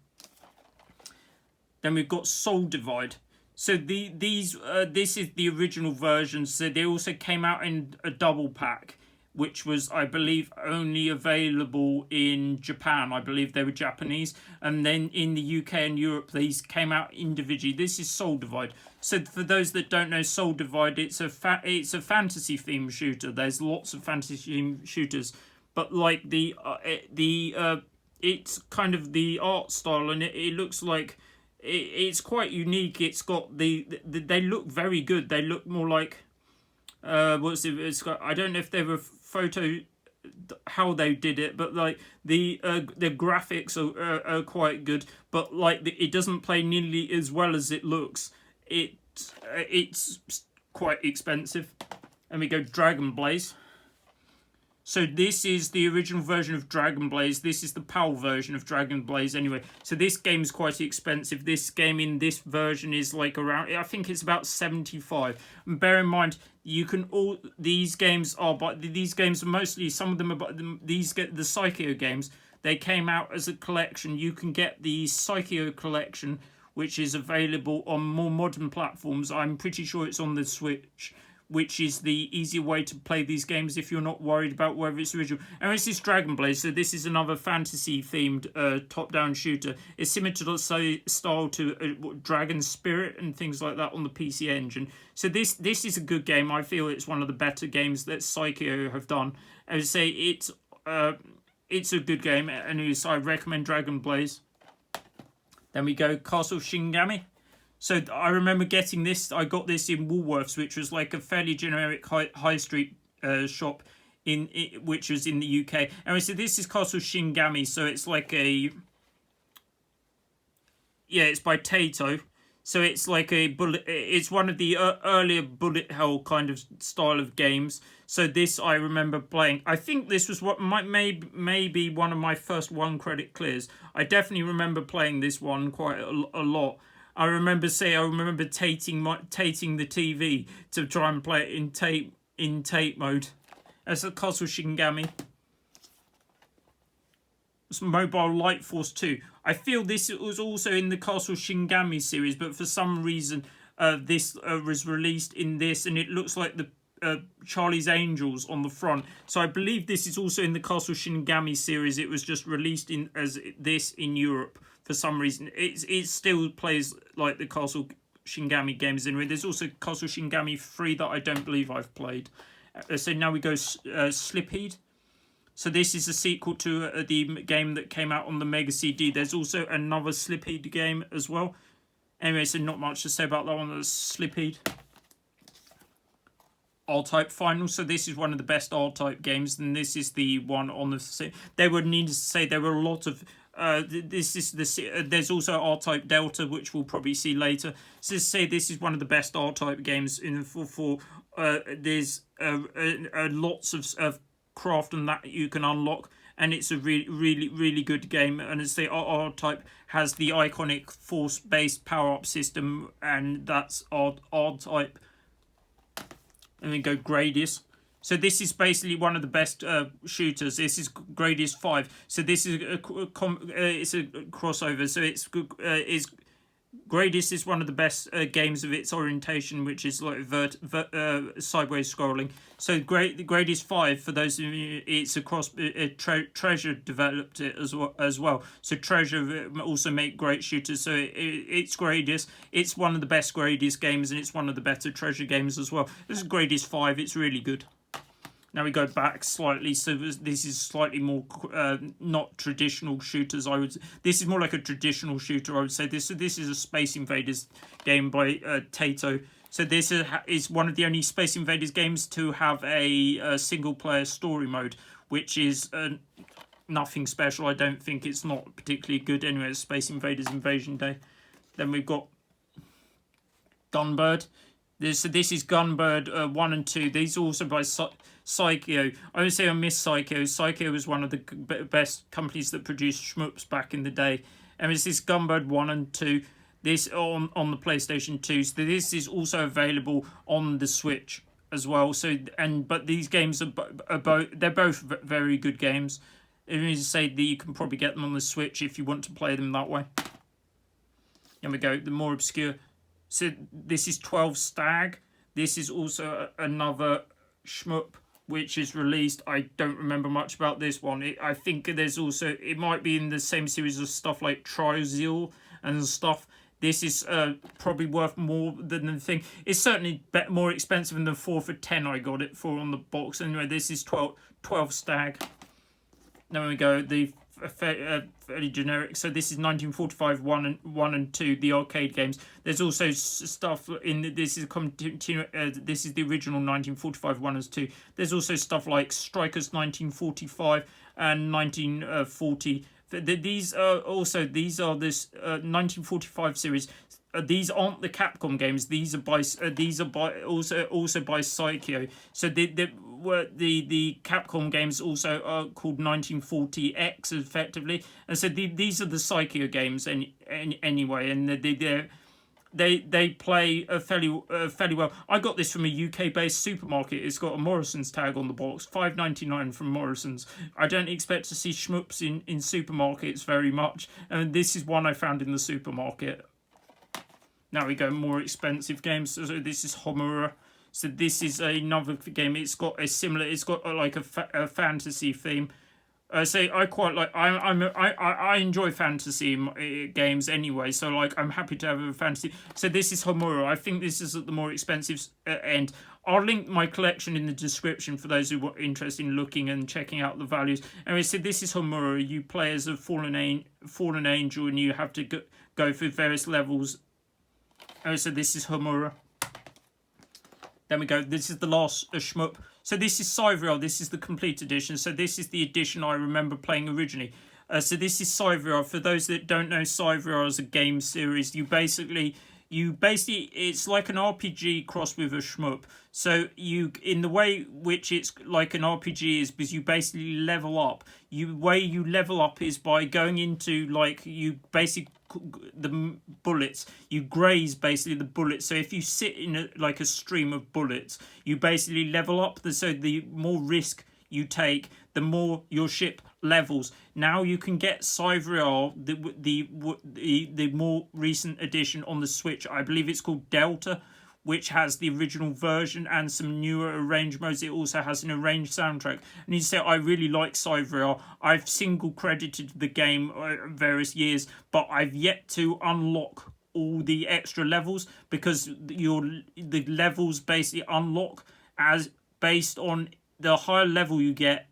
Then we've got Soul Divide. So this is the original version. So they also came out in a double pack, which was, I believe, only available in Japan. I believe they were Japanese. And then in the UK and Europe, these came out individually. This is Soul Divide. So for those that don't know Soul Divide, it's a fantasy themed shooter. There's lots of fantasy themed shooters, but like it's kind of the art style, and it looks like it's quite unique. It's got they look very good. They look more like what's it? It's got, I don't know if they were photo how they did it, but like the graphics are quite good, but like it doesn't play nearly as well as it looks. It's quite expensive. And we go Dragon Blaze. So this is the original version of Dragon Blaze. This is the PAL version of Dragon Blaze anyway. So this game is quite expensive. This game in this version is like around, I think it's about 75. And bear in mind, you can all, these games are mostly, some of them are, these get the Psycho games. They came out as a collection. You can get the Psycho collection, which is available on more modern platforms. I'm pretty sure it's on the Switch, which is the easier way to play these games if you're not worried about whether it's original. And this is Dragon Blaze, so this is another fantasy-themed top-down shooter. It's similar to the style to Dragon Spirit and things like that on the PC Engine. So this is a good game. I feel it's one of the better games that Psycho have done. I would say it's a good game, and so I recommend Dragon Blaze. Then we go Castle Shingami. So I remember getting this. I got this in Woolworths, which was like a fairly generic high street shop which was in the UK. And so this is Castle Shingami. So it's like it's by Taito. So it's like it's one of the earlier bullet hell kind of style of games. So this I remember playing. I think this was what maybe one of my first 1-credit clears. I definitely remember playing this one quite a lot. I remember tating the TV to try and play it in tape mode. That's a Castle Shingami. It's Mobile Light Force 2. I feel this was also in the Castle Shingami series, but for some reason this was released in this, and it looks like the Charlie's Angels on the front. So I believe this is also in the Castle Shingami series. It was just released as this in Europe. For some reason, it still plays like the Castle Shingami games anyway. There's also Castle Shingami 3 that I don't believe I've played. So now we go Slipheed. So this is a sequel to the game that came out on the Mega CD. There's also another Slipheed game as well. Anyway, so not much to say about that one. That's Slipheed. R-Type Final. So this is one of the best R-Type games, and this is the one on the... There were, needless to say, there were a lot of... there's also R-Type Delta, which we'll probably see later. So to say this is one of the best R-Type games there's lots of craft and that you can unlock, and it's a really good game. And as the R-Type has the iconic force-based power-up system, and that's R-Type. And then go Gradius. So this is basically one of the best shooters. This is Gradius 5. So this is it's a crossover. So Gradius is one of the best games of its orientation, which is like sideways scrolling. So Gradius 5, for those of you, it's across. Treasure developed it as well. So Treasure also make great shooters. So it's Gradius. It's one of the best Gradius games, and it's one of the better Treasure games as well. This is Gradius 5. It's really good. Now we go back slightly, so this is slightly more not traditional shooters. This is more like a traditional shooter, I would say. This is a Space Invaders game by Taito. So this is one of the only Space Invaders games to have a single-player story mode, which is nothing special. I don't think it's not particularly good anyway. It's Space Invaders Invasion Day. Then we've got Gunbird. This is Gunbird 1 and 2. These are also by Psycho. I would say I miss Psycho. Psycho was one of the best companies that produced shmups back in the day. And this is Gunbird 1 and 2. This on the PlayStation 2. So this is also available on the Switch as well. But these games they're both very good games. It means to say that you can probably get them on the Switch if you want to play them that way. Here we go. The more obscure. So this is 12 Stag. This is also another shmup which is released. I don't remember much about this one. I think there's also, it might be in the same series of stuff like Trizeal and stuff. This is probably worth more than the thing. It's certainly more expensive than the 4 for 10 I got it for on the box. Anyway, this is 12 Stag. Then we go the fairly generic. So this is 1945 1 and 2, the arcade games. There's also stuff in this is this is the original 1945 1 and 2. There's also stuff like Strikers 1945 and 1940. These are this 1945 series. These aren't the Capcom games. These are by also by Psycho. So the Capcom games also are called 1940X effectively, and so these are the Psycho games anyway, and they play fairly well. I got this from a UK based supermarket. It's got a Morrison's tag on the box, $5.99 from Morrison's. I don't expect to see shmups in supermarkets very much, and this is one I found in the supermarket. Now we go more expensive games. So this is Homura. So this is another game. It's got a similar. It's got like a fantasy theme. So I quite like. I enjoy fantasy games anyway. So like I'm happy to have a fantasy. So this is Homura. I think this is at the more expensive end. I'll link my collection in the description for those who are interested in looking and checking out the values. Anyway, so this is Homura. You play as a fallen angel, and you have to go through various levels. So this is Homura. Then we go, this is the last shmup. So this is Cyvriel, this is the complete edition. So this is the edition I remember playing originally. So this is Cyvriel. For those that don't know Cyvriel as a game series, you basically it's like an RPG crossed with a shmup. So in the way which it's like an RPG is because you basically level up. Way you level up is by going into the bullets. You graze basically the bullets. So if you sit in a stream of bullets, you basically level up. So the more risk you take, the more your ship levels. Now you can get Cyvriel, the more recent edition on the Switch. I believe it's called Delta, which has the original version and some newer arranged modes. It also has an arranged soundtrack. And you say, I really like Cyvriel. I've single credited the game various years, but I've yet to unlock all the extra levels because the levels basically unlock as based on the higher level you get.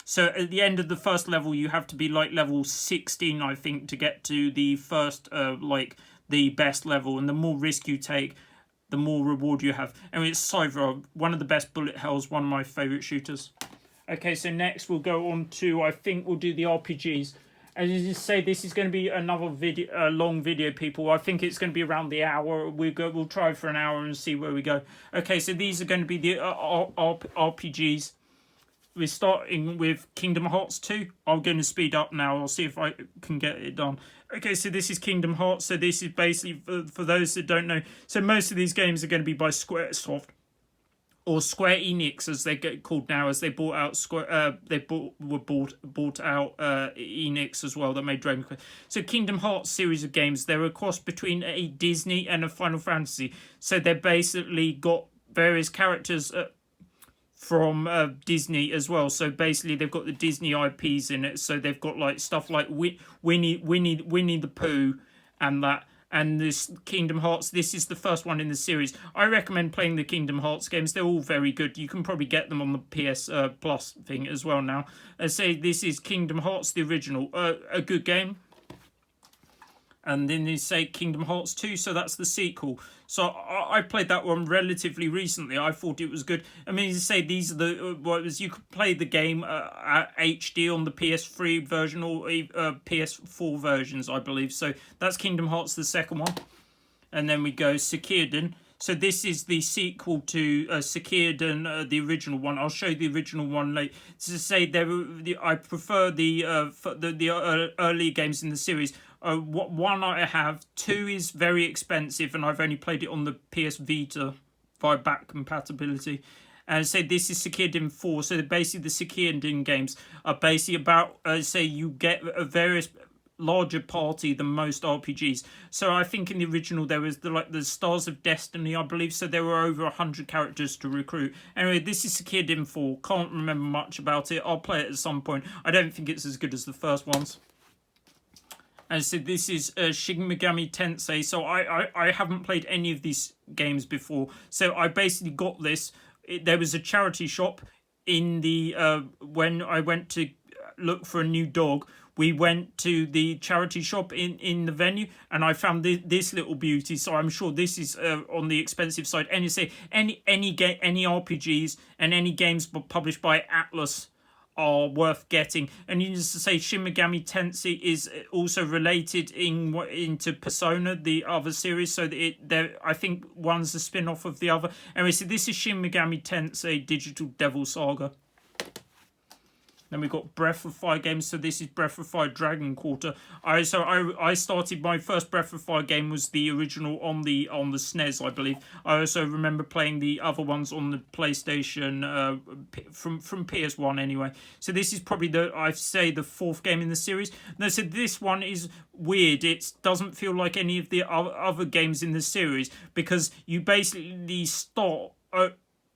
So at the end of the first level, you have to be like level 16, I think, to get to the first, the best level. And the more risk you take, the more reward you have. And it's Cyvriel, one of the best bullet hells, one of my favourite shooters. Okay, so next we'll go on to, I think we'll do the RPGs. As you just say, this is going to be another video, long video, people. I think it's going to be around the hour. We'll try for an hour and see where we go. Okay, so these are going to be the RPGs. We're starting with Kingdom Hearts 2. I'm going to speed up now. I'll see if I can get it done. Okay, so this is Kingdom Hearts. So this is basically, for those that don't know, so most of these games are going to be by Squaresoft, or Square Enix as they get called now, as they bought out bought out Enix as well, that made Dragon Quest. So Kingdom Hearts series of games, they're a cross between a Disney and a Final Fantasy. So they're basically got various characters from Disney as well. So basically they've got the Disney IPs in it. So they've got like stuff like Winnie the Pooh and that. And this Kingdom Hearts, this is the first one in the series. I recommend playing the Kingdom Hearts games. They're all very good. You can probably get them on the PS Plus thing as well now. Say this is Kingdom Hearts, the original. A good game. And then they say Kingdom Hearts 2, so that's the sequel. So I played that one relatively recently. I thought it was good. I mean, to say these are the you could play the game HD on the PS3 version or PS4 versions, I believe. So that's Kingdom Hearts, the second one. And then we go Sekirden. So this is the sequel to Sekirden, the original one. I'll show you the original one later. To say I prefer the early games in the series. One I have, 2 is very expensive, and I've only played it on the PS Vita via back compatibility. And say this is Sekirden 4. So basically, the Sekirden games are basically about say you get a various larger party than most RPGs. So I think in the original there was the Stars of Destiny, I believe. So there were over 100 characters to recruit. Anyway, this is Sekirden 4. Can't remember much about it. I'll play it at some point. I don't think it's as good as the first ones. And so this is Shin Megami Tensei. So I haven't played any of these games before. So I basically got this. There was a charity shop in the when I went to look for a new dog, we went to the charity shop in the venue, and I found this little beauty. So I'm sure this is on the expensive side. And you say any RPGs and any games published by Atlas are worth getting. And you just say Shin Megami Tensei is also related into Persona, the other series, so that I think one's a spin-off of the other. Anyway, so this is Shin Megami Tensei Digital Devil Saga. Then we've got Breath of Fire games. So this is Breath of Fire Dragon Quarter. I started, my first Breath of Fire game was the original on the SNES, I believe. I also remember playing the other ones on the PlayStation from Ps1 anyway. So this is probably I'd say the fourth game in the series. No, so this one is weird. It doesn't feel like any of the other games in the series, because you basically start.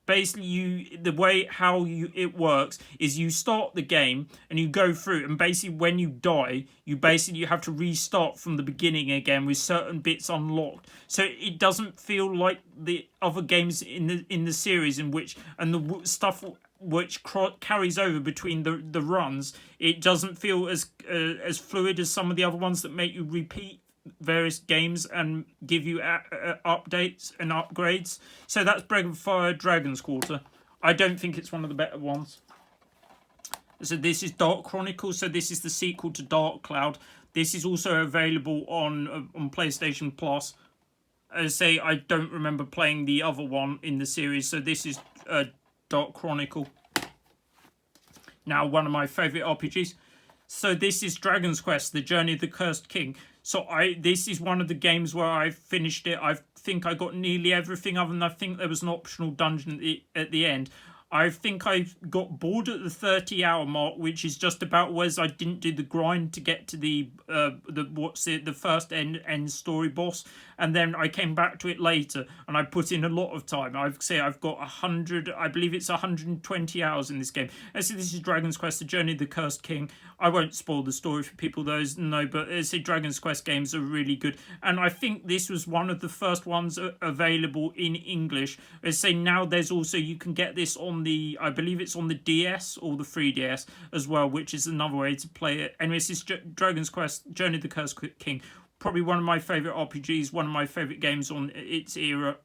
Basically, the way it works is you start the game and you go through, and basically when you die, you have to restart from the beginning again with certain bits unlocked. So it doesn't feel like the other games in the series and the stuff which carries over between the runs. It doesn't feel as fluid as some of the other ones that make you repeat various games and give you updates and upgrades. So that's Breath of Fire Dragon's Quarter. I don't think it's one of the better ones. So this is Dark Chronicles. So this is the sequel to Dark Cloud. This is also available on PlayStation Plus. As I say, I don't remember playing the other one in the series. So this is Dark Chronicle. Now, one of my favourite RPGs. So this is Dragon's Quest: The Journey of the Cursed King. So this is one of the games where I finished it. I think I got nearly everything, other than I think there was an optional dungeon at the end. I think I got bored at the 30-hour mark, which is just about whereas I didn't do the grind to get to the first end story boss, and then I came back to it later and I put in a lot of time. I've got 100, I believe it's 120 hours in this game. And so this is Dragon's Quest: The Journey of the Cursed King. I won't spoil the story for people those know, but Dragon's Quest games are really good, and I think this was one of the first ones available in English. Now there's also, you can get this on I believe it's on the DS or the 3DS as well, which is another way to play it. Anyway, this is Dragon's Quest: Journey of the Cursed King. Probably one of my favourite RPGs, one of my favourite games on its era.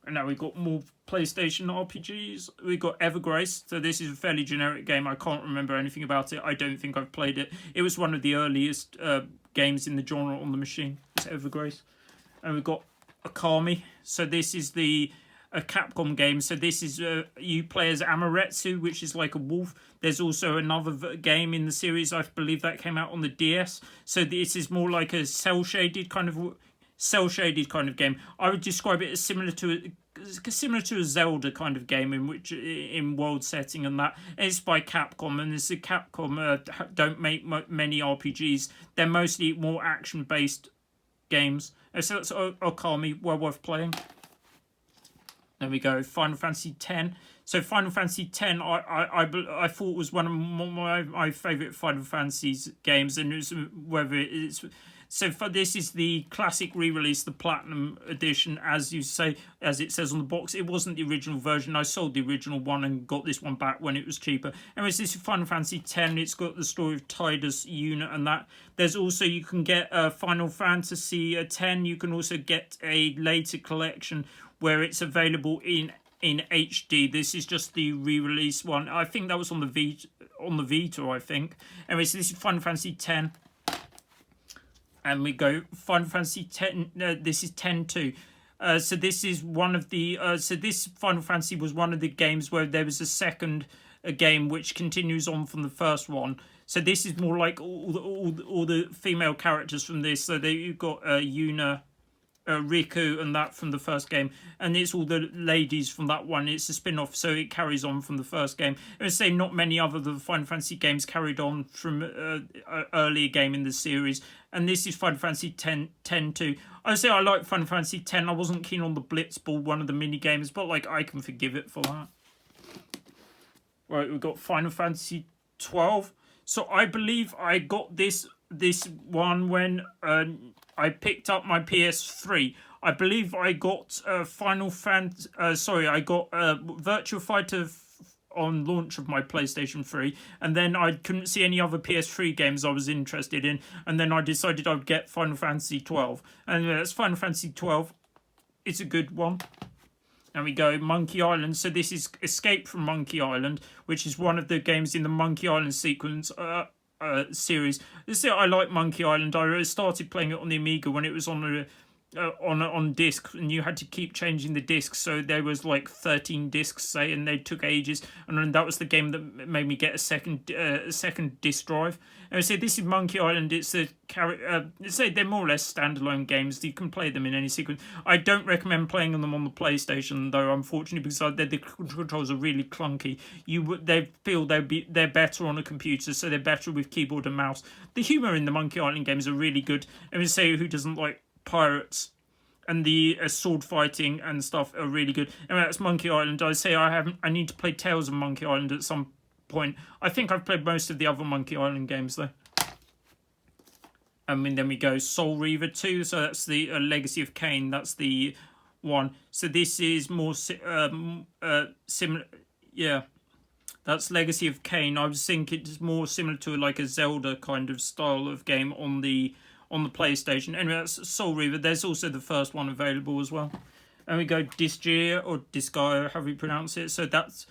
And now we've got more PlayStation RPGs. We've got Evergrace. So this is a fairly generic game. I can't remember anything about it. I don't think I've played it. It was one of the earliest games in the genre on the machine. It's Evergrace. And we've got Okami. So this is a Capcom game. So this is you play as Amaretsu, which is like a wolf. There's also another game in the series, I believe that came out on the DS. So this is more like a cel-shaded kind of game. I would describe it as similar to a Zelda kind of game in world setting and that. And it's by Capcom, and it's Capcom don't make many RPGs. They're mostly more action based games. So that's Okami, well worth playing. There we go, Final Fantasy X. So Final Fantasy X, I thought was one of my favourite Final Fantasy games, and this is the classic re-release, the Platinum Edition, as it says on the box. It wasn't the original version. I sold the original one and got this one back when it was cheaper. Anyways, this is Final Fantasy X. It's got the story of Tidus, Yuna, and that. There's also, you can get Final Fantasy X. You can also get a later collection where it's available in HD. This is just the re-release one. I think that was on the Vita, I think. Anyway, so this is Final Fantasy X. And we go Final Fantasy X. This is X-2. So this is one of the. So this Final Fantasy was one of the games where there was a second game which continues on from the first one. So this is more like all the female characters from this. So you've got Yuna, Riku, and that from the first game, and it's all the ladies from that one. It's a spin-off, so it carries on from the first game. I would say not many other the Final Fantasy games carried on from earlier game in the series, and this is Final Fantasy X-2. I would say I like Final Fantasy X. I wasn't keen on the Blitzball, one of the mini games, but I can forgive it for that. Right, we've got Final Fantasy 12. So I believe I got this one when I picked up my PS3. I believe I got I got Virtua Fighter on launch of my PlayStation 3, and then I couldn't see any other PS3 games I was interested in, and then I decided I'd get Final Fantasy 12, and that's Final Fantasy 12. It's a good one. And we go Monkey Island. So this is Escape from Monkey Island, which is one of the games in the Monkey Island sequence series. I like Monkey Island. I started playing it on the Amiga when it was on disc, and you had to keep changing the discs, so there was like 13 discs, say, and they took ages, and then that was the game that made me get a second disc drive. And so this is Monkey Island. It's they're more or less standalone games. You can play them in any sequence. I don't recommend playing them on the PlayStation though, unfortunately, because the controls are really clunky. They're better on a computer, so they're better with keyboard and mouse. The humour in the Monkey Island games are really good. And say who doesn't like pirates, and the sword fighting and stuff are really good. And that's Monkey Island. I need to play Tales of Monkey Island at some point. I think I've played most of the other Monkey Island games though. Then we go Soul Reaver 2. So that's the Legacy of Kain. That's the one. So this is more similar. Yeah, that's Legacy of Kain. I was thinking it's more similar to like a Zelda kind of style of game on the PlayStation. Anyway, that's Soul Reaver. There's also the first one available as well. And we go Disgaea or Disgaea, however you pronounce it. So that's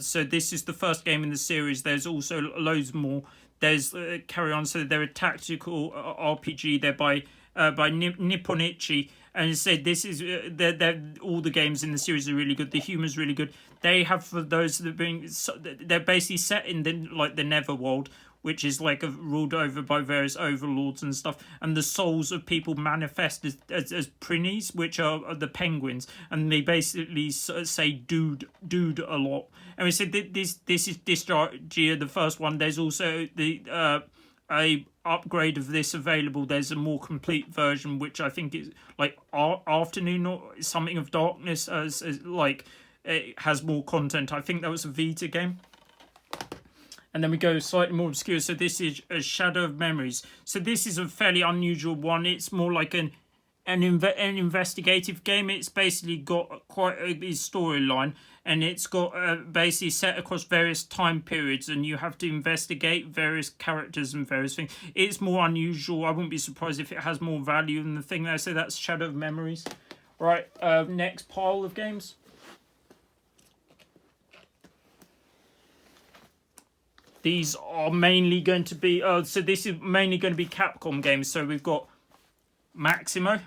so this is the first game in the series. There's also loads more. There's carry on. So they're a tactical RPG. They're by Nipponichi, and it said this is they're all the games in the series are really good. The humor's really good. They have, for those that they're basically set in the Netherworld, which is like ruled over by various overlords and stuff, and the souls of people manifest as Prinnies, which are the penguins, and they basically say dude a lot. And we said this is Disgaea, the first one. There's also the a upgrade of this available. There's a more complete version, which I think is like Afternoon or something of Darkness, as like it has more content. I think that was a Vita game. And then we go slightly more obscure. So this is a Shadow of Memories. So this is a fairly unusual one. It's more like an investigative game. It's basically got quite a storyline, and it's got basically set across various time periods, and you have to investigate various characters and various things. It's more unusual. I wouldn't be surprised if it has more value than the thing there. So that's Shadow of Memories. Right, next pile of games. These are mainly going to be... so this is mainly going to be Capcom games. So we've got Maximo.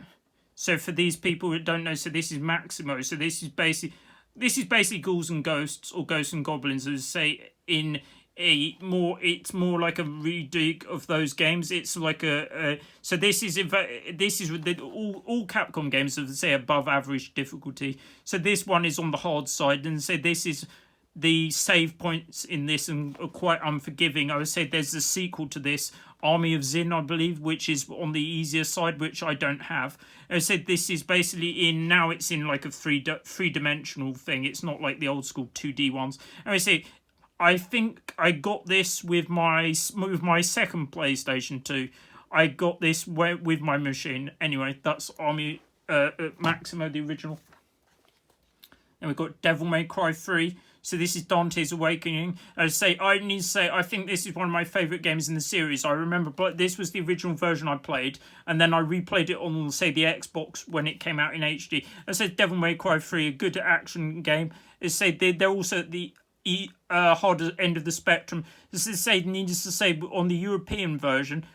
So for these people who don't know, so this is Maximo. So this is basically Ghouls and Ghosts, or Ghosts and Goblins, as say in it's more like a redig of those games. It's like so this is all Capcom games are, say, above average difficulty. So this one is on the hard side, and say this is... The save points in this are quite unforgiving. I would say there's a sequel to this, Army of Zin, I believe, which is on the easier side, which I don't have. I said this is basically now it's in like a three-dimensional thing. It's not like the old school 2D ones. And I say, I think I got this with my second PlayStation 2. I got this with my machine. Anyway, that's Army Maximo, the original. And we've got Devil May Cry 3. So this is Dante's Awakening. I need to say, I think this is one of my favourite games in the series. I remember, but this was the original version I played, and then I replayed it on, say, the Xbox when it came out in HD. I said Devil May Cry 3, a good action game. I say they're also at the harder end of the spectrum. Needless to say, on the European version...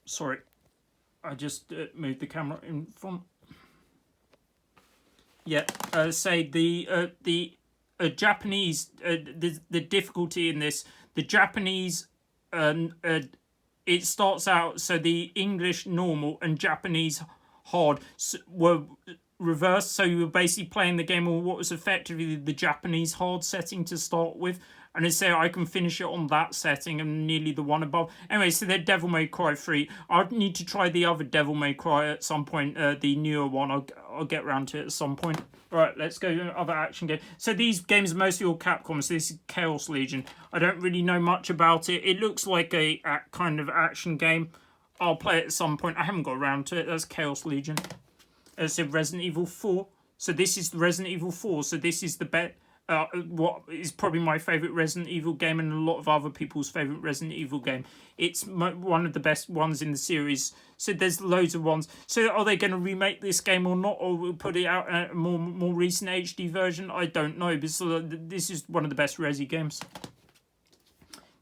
sorry, I just moved the camera in front. Yeah, say the Japanese, the difficulty in this, the Japanese, it starts out, so the English normal and Japanese hard were reversed, so you were basically playing the game on what was effectively the Japanese hard setting to start with. And I say I can finish it on that setting and nearly the one above. Anyway, so they're Devil May Cry 3. I need to try the other Devil May Cry at some point, the newer one. I'll get around to it at some point. Right, let's go to other action games. So these games are mostly all Capcom. So this is Chaos Legion. I don't really know much about it. It looks like a kind of action game. I'll play it at some point. I haven't got around to it. That's Chaos Legion. As I said, Resident Evil 4. So this is Resident Evil 4. So this is the what is probably my favourite Resident Evil game and a lot of other people's favourite Resident Evil game. It's one of the best ones in the series. So there's loads of ones. So are they going to remake this game or not? Or will put it out in a more recent HD version? I don't know. But this is one of the best Resi games.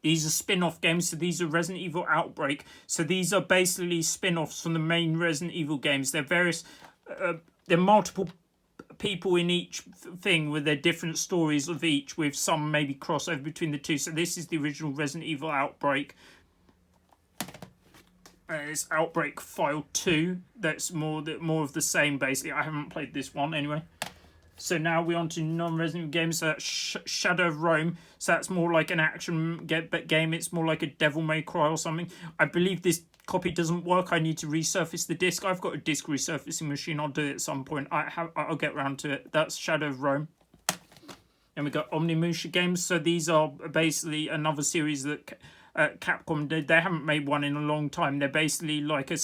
These are spin-off games, so these are Resident Evil Outbreak. So these are basically spin-offs from the main Resident Evil games. They're various... they're multiple people in each thing with their different stories of each, with some maybe crossover between the two. So this is the original Resident Evil Outbreak. It's Outbreak File 2. That's more of the same, basically. I haven't played this one anyway. So now we're on to non-Resident Evil games. So Shadow of Rome. So that's more like an action game. It's more like a Devil May Cry or something. I believe this copy doesn't work. I need to resurface the disc. I've got a disc resurfacing machine. I'll do it at some point. I'll get around to it. That's Shadow of Rome. And we got Onimusha games. So these are basically another series that Capcom did. They haven't made one in a long time. They're basically like a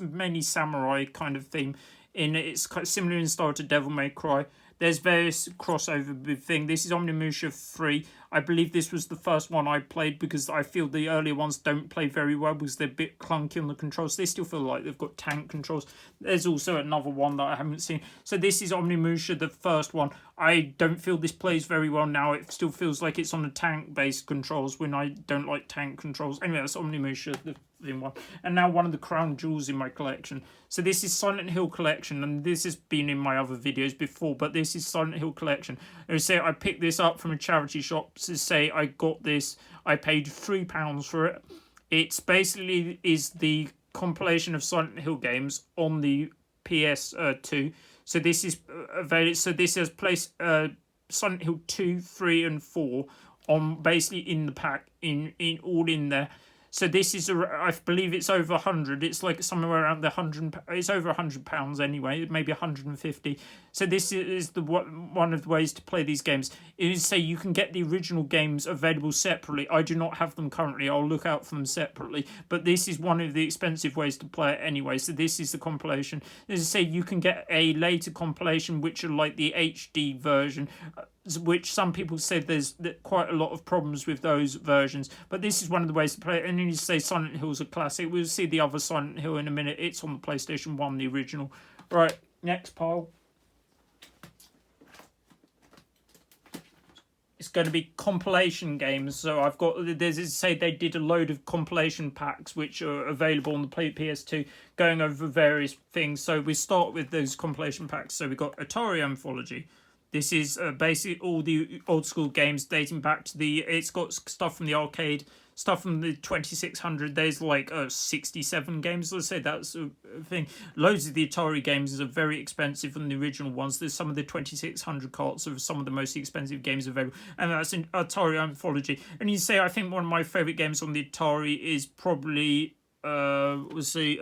mainly samurai kind of theme. It's quite similar in style to Devil May Cry. There's various crossover thing. This is Onimusha 3. I believe this was the first one I played because I feel the earlier ones don't play very well because they're a bit clunky on the controls. They still feel like they've got tank controls. There's also another one that I haven't seen. So this is Onimusha, the first one. I don't feel this plays very well now. It still feels like it's on the tank-based controls when I don't like tank controls. Anyway, that's Onimusha, the thing one. And now one of the crown jewels in my collection. So this is Silent Hill Collection, and this has been in my other videos before, but this is Silent Hill Collection. I say I picked this up from a charity shop to say I got this. I paid £3 for it. It's basically is the compilation of Silent Hill games on the PS2. So this is available. So this has placed Silent Hill 2, 3, and 4 on basically in the pack in all in there. So this is I believe it's over 100. It's like somewhere around the 100. It's over £100 anyway, maybe 150. So this is the one of the ways to play these games. Is say you can get the original games available separately. I do not have them currently. I'll look out for them separately. But this is one of the expensive ways to play it anyway. So this is the compilation. As I say, you can get a later compilation which are like the HD version, which some people said there's quite a lot of problems with those versions. But this is one of the ways to play it. And then you say Silent Hill's a classic. We'll see the other Silent Hill in a minute. It's on the PlayStation 1, the original. Right, next pile. It's going to be compilation games. So I've got, there's say they did a load of compilation packs which are available on the PS2, going over various things. So we start with those compilation packs. So we've got Atari Anthology. This is basically all the old school games dating back to it's got stuff from the arcade, stuff from the 2600. There's like 67 games. Let's say that's a thing. Loads of the Atari games are very expensive from the original ones. There's some of the 2600 carts of some of the most expensive games available. And that's in Atari Anthology. And you say, I think one of my favourite games on the Atari is probably, we'll see,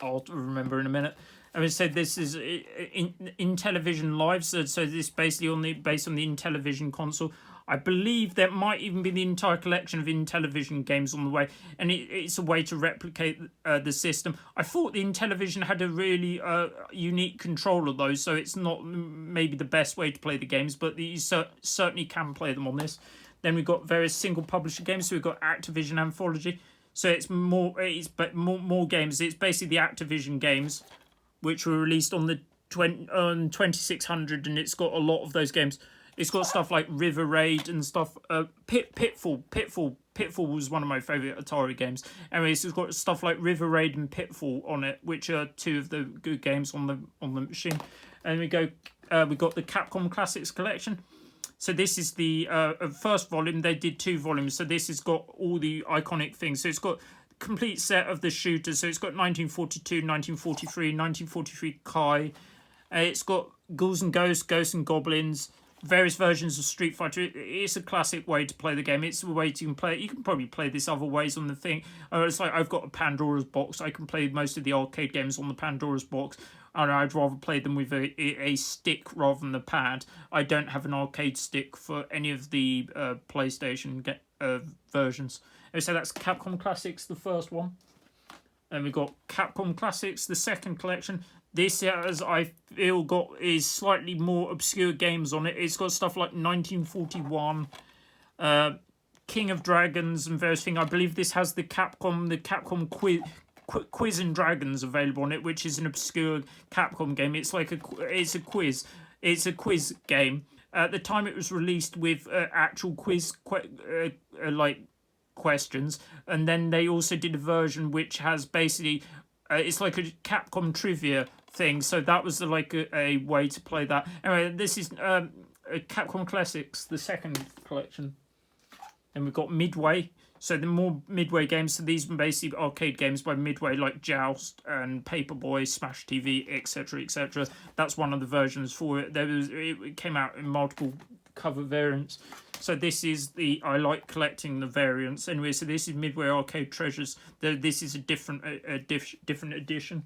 I'll remember in a minute. I would say this is in television live, so this is basically based on the Intellivision console. I believe there might even be the entire collection of Intellivision games on the way, and it's a way to replicate the system. I thought the Intellivision had a really unique control of those, so it's not maybe the best way to play the games, but you certainly can play them on this. Then we've got various single publisher games. So we've got Activision Anthology. So it's more games. It's basically the Activision games, which were released on the 2600, and it's got a lot of those games. It's got stuff like River Raid and stuff. Pitfall was one of my favourite Atari games. Anyways, it's got stuff like River Raid and Pitfall on it, which are two of the good games on the machine. And we got the Capcom Classics Collection. So this is the first volume. They did 2 volumes. So this has got all the iconic things. So it's got complete set of the shooters. So it's got 1942, 1943, 1943 Kai. It's got Ghouls and Ghosts, Ghosts and Goblins, various versions of Street Fighter. It's a classic way to play the game. It's a way you can play it. You can probably play this other ways on the thing. It's like I've got a Pandora's box. I can play most of the arcade games on the Pandora's box. And I'd rather play them with a stick rather than the pad. I don't have an arcade stick for any of the PlayStation versions. So that's Capcom Classics, the first one. And we've got Capcom Classics, the second collection. This has, I feel, is slightly more obscure games on it. It's got stuff like 1941, King of Dragons, and various things. I believe this has the Capcom Quiz and Dragons available on it, which is an obscure Capcom game. It's like it's a quiz game. At the time it was released with actual quiz like questions, and then they also did a version which has basically it's like a Capcom trivia thing. So that was like a way to play that. Anyway, this is Capcom Classics, the second collection. And we've got Midway. So the more Midway games, so these are basically arcade games by Midway, like Joust and Paperboy, Smash TV, etc., etc. That's one of the versions for it. It came out in multiple cover variants. So this is I like collecting the variants. Anyway, so this is Midway Arcade Treasures. This is a different edition.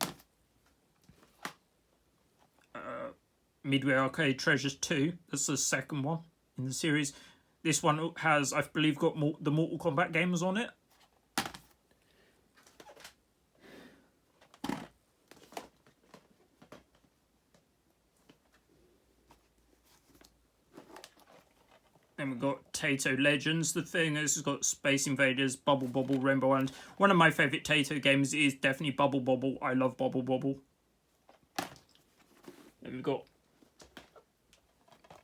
Midway Arcade Treasures 2. That's the second one in the series. This one has, I believe, got the Mortal Kombat games on it. Then we've got Taito Legends. The thing is, it's got Space Invaders, Bubble Bobble, Rainbow Island. One of my favourite Taito games is definitely Bubble Bobble. I love Bubble Bobble. Then we've got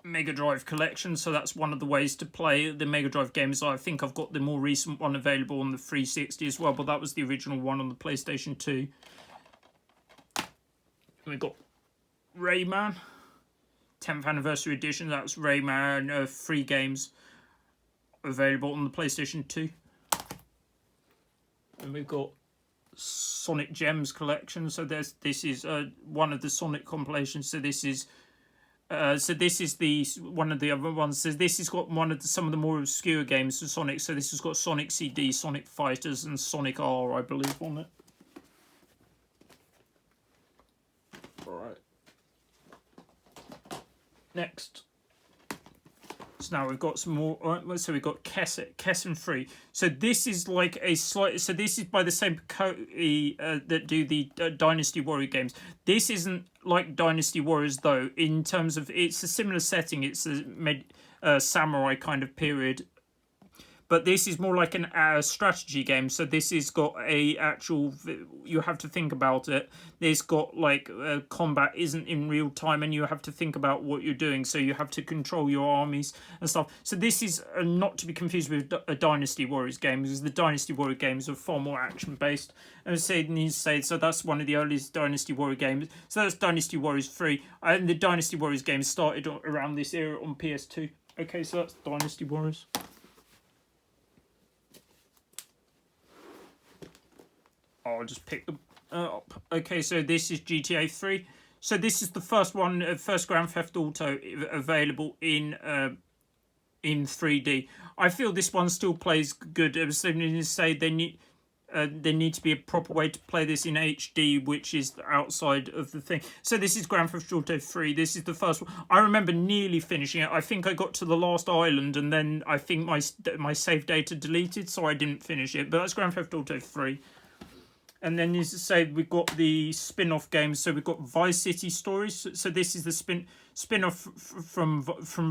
Mega Drive collection, so that's one of the ways to play the Mega Drive games. I think I've got the more recent one available on the 360 as well, but that was the original one on the PlayStation 2. And we've got Rayman, 10th Anniversary Edition. That's Rayman, 3 games available on the PlayStation 2. And we've got Sonic Gems collection. So this is one of the Sonic compilations. So this is one of the other ones. So this has got some of the more obscure games for Sonic. So this has got Sonic CD, Sonic Fighters, and Sonic R, I believe, on it. Alright. Next. So now we've got some more. Alright, so we've got Kessen 3. So this is like a slight. So this is by the same that do the Dynasty Warrior games. This isn't like Dynasty Warriors though. In terms of, it's a similar setting. It's a samurai kind of period. But this is more like a strategy game. So this has got a actual. You have to think about it. It's got like combat isn't in real time, and you have to think about what you're doing. So you have to control your armies and stuff. So this is not to be confused with a Dynasty Warriors game, because the Dynasty Warrior games are far more action based. And so that's one of the earliest Dynasty Warrior games. So that's Dynasty Warriors 3, and the Dynasty Warriors games started around this era on PS2. Okay, so that's Dynasty Warriors. I'll just pick them up. Okay, so this is GTA 3. So this is the first one, first Grand Theft Auto available in 3D. I feel this one still plays good. I was going to say there need to be a proper way to play this in HD, which is outside of the thing. So this is Grand Theft Auto 3. This is the first one. I remember nearly finishing it. I think I got to the last island, and then I think my save data deleted, so I didn't finish it. But that's Grand Theft Auto 3. And then, as I say, we've got the spin-off games. So we've got Vice City Stories. So this is the spin-off from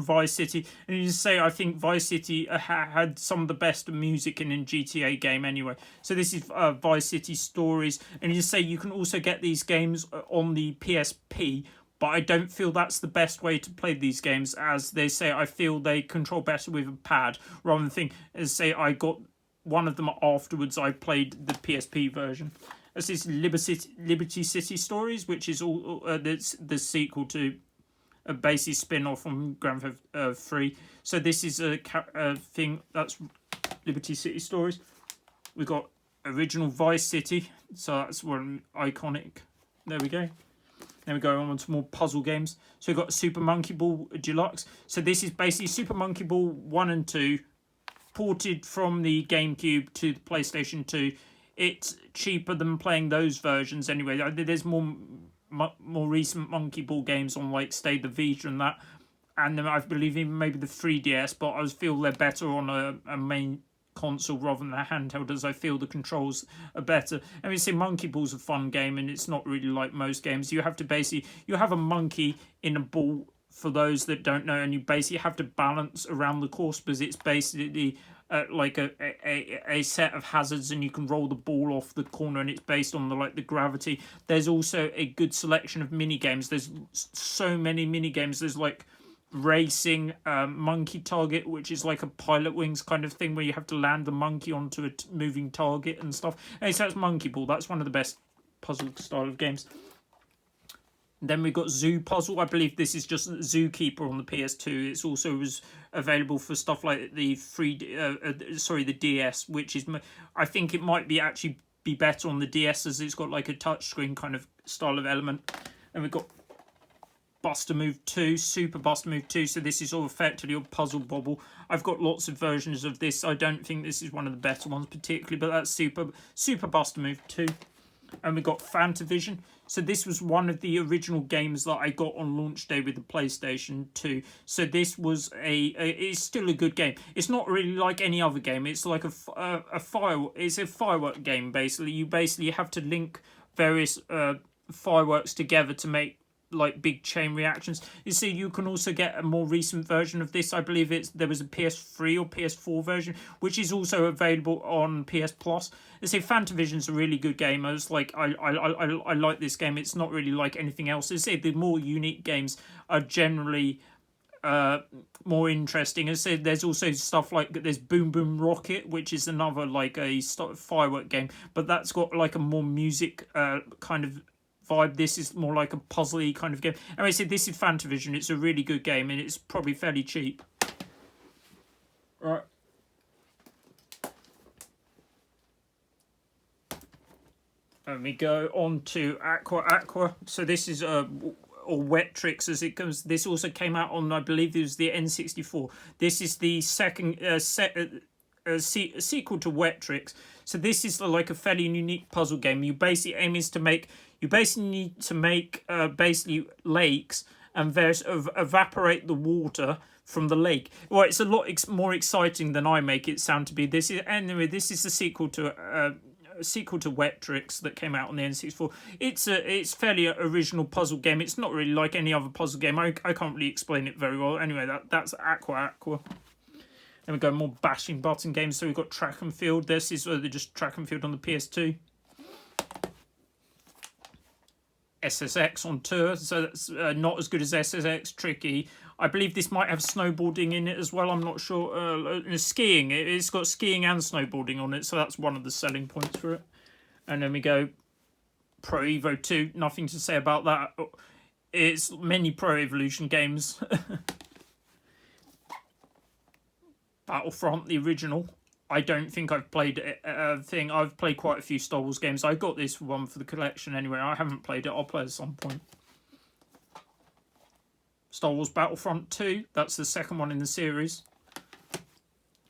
Vice City. And you say, I think Vice City had some of the best music in a GTA game anyway. So this is Vice City Stories. And you say you can also get these games on the PSP. But I don't feel that's the best way to play these games. As they say, I feel they control better with a pad. Rather than think, as say, I got one of them afterwards. I played the PSP version. This is Liberty City Stories, which is all the sequel to a basic spin-off from Grand Theft 3. So this is a thing that's Liberty City Stories. We've got original Vice City, so that's one iconic. There we go. Then we go on to more puzzle games. So we've got Super Monkey Ball Deluxe. So this is basically Super Monkey Ball 1 and 2. Ported from the GameCube to the PlayStation 2. It's cheaper than playing those versions anyway. There's more recent Monkey Ball games on, like, say, the Vita and that. And then I believe even maybe the 3DS, but I feel they're better on a main console rather than a handheld, as I feel the controls are better. I mean, say Monkey Ball's a fun game, and it's not really like most games. You have to basically, you have a monkey in a ball, for those that don't know, and you basically have to balance around the course, because it's basically like a set of hazards, and you can roll the ball off the corner, and it's based on the gravity. There's also a good selection of mini games. There's so many mini games. There's like racing, monkey target, which is like a Pilot Wings kind of thing, where you have to land the monkey onto a moving target and stuff. Hey, so that's Monkey Ball. That's one of the best puzzle style of games. Then we've got Zoo Puzzle. I believe this is just Zookeeper on the PS2. It's also was available for stuff like the the DS, which is, I think it might be actually be better on the DS, as it's got like a touchscreen kind of style of element. And we've got Buster Move 2, Super Buster Move 2. So this is all effectively a puzzle bobble. I've got lots of versions of this. I don't think this is one of the better ones particularly, but that's Super Buster Move 2. And we got Fantavision. So this was one of the original games that I got on launch day with the PlayStation 2. So this was it's still a good game. It's not really like any other game. It's like it's a firework game basically. You basically have to link various fireworks together to make like big chain reactions. You see, you can also get a more recent version of this. I believe there was a PS3 or PS4 version, which is also available on PS Plus. You see, Fantavision's a really good game. I was like, I like this game. It's not really like anything else. You see, the more unique games are generally more interesting. As I said, there's also stuff like there's Boom Boom Rocket, which is another like a firework game, but that's got like a more music kind of vibe. This is more like a puzzly kind of game. Anyway, so this is Fantavision. It's a really good game, and it's probably fairly cheap. Right. And we go on to Aqua. So this is or Wet Tricks as it comes. This also came out on, I believe it was the N64. This is the second sequel to Wet Tricks. So this is like a fairly unique puzzle game. You basically need to make basically lakes and evaporate the water from the lake. Well, it's a lot more exciting than I make it sound to be. This is the sequel to Wet Tricks that came out on the N64. It's fairly original puzzle game. It's not really like any other puzzle game. I can't really explain it very well. Anyway, that's Aqua. Then we go more bashing button games. So we've got Track and Field. This is just Track and Field on the PS2. SSX on tour, so that's not as good as SSX. Tricky. I believe this might have snowboarding in it as well. I'm not sure. Skiing. It's got skiing and snowboarding on it, so that's one of the selling points for it. And then we go Pro Evo 2. Nothing to say about that. It's many Pro Evolution games. Battlefront, the original. I don't think I've played a thing. I've played quite a few Star Wars games. I got this one for the collection anyway. I haven't played it. I'll play it at some point. Star Wars Battlefront 2. That's the second one in the series.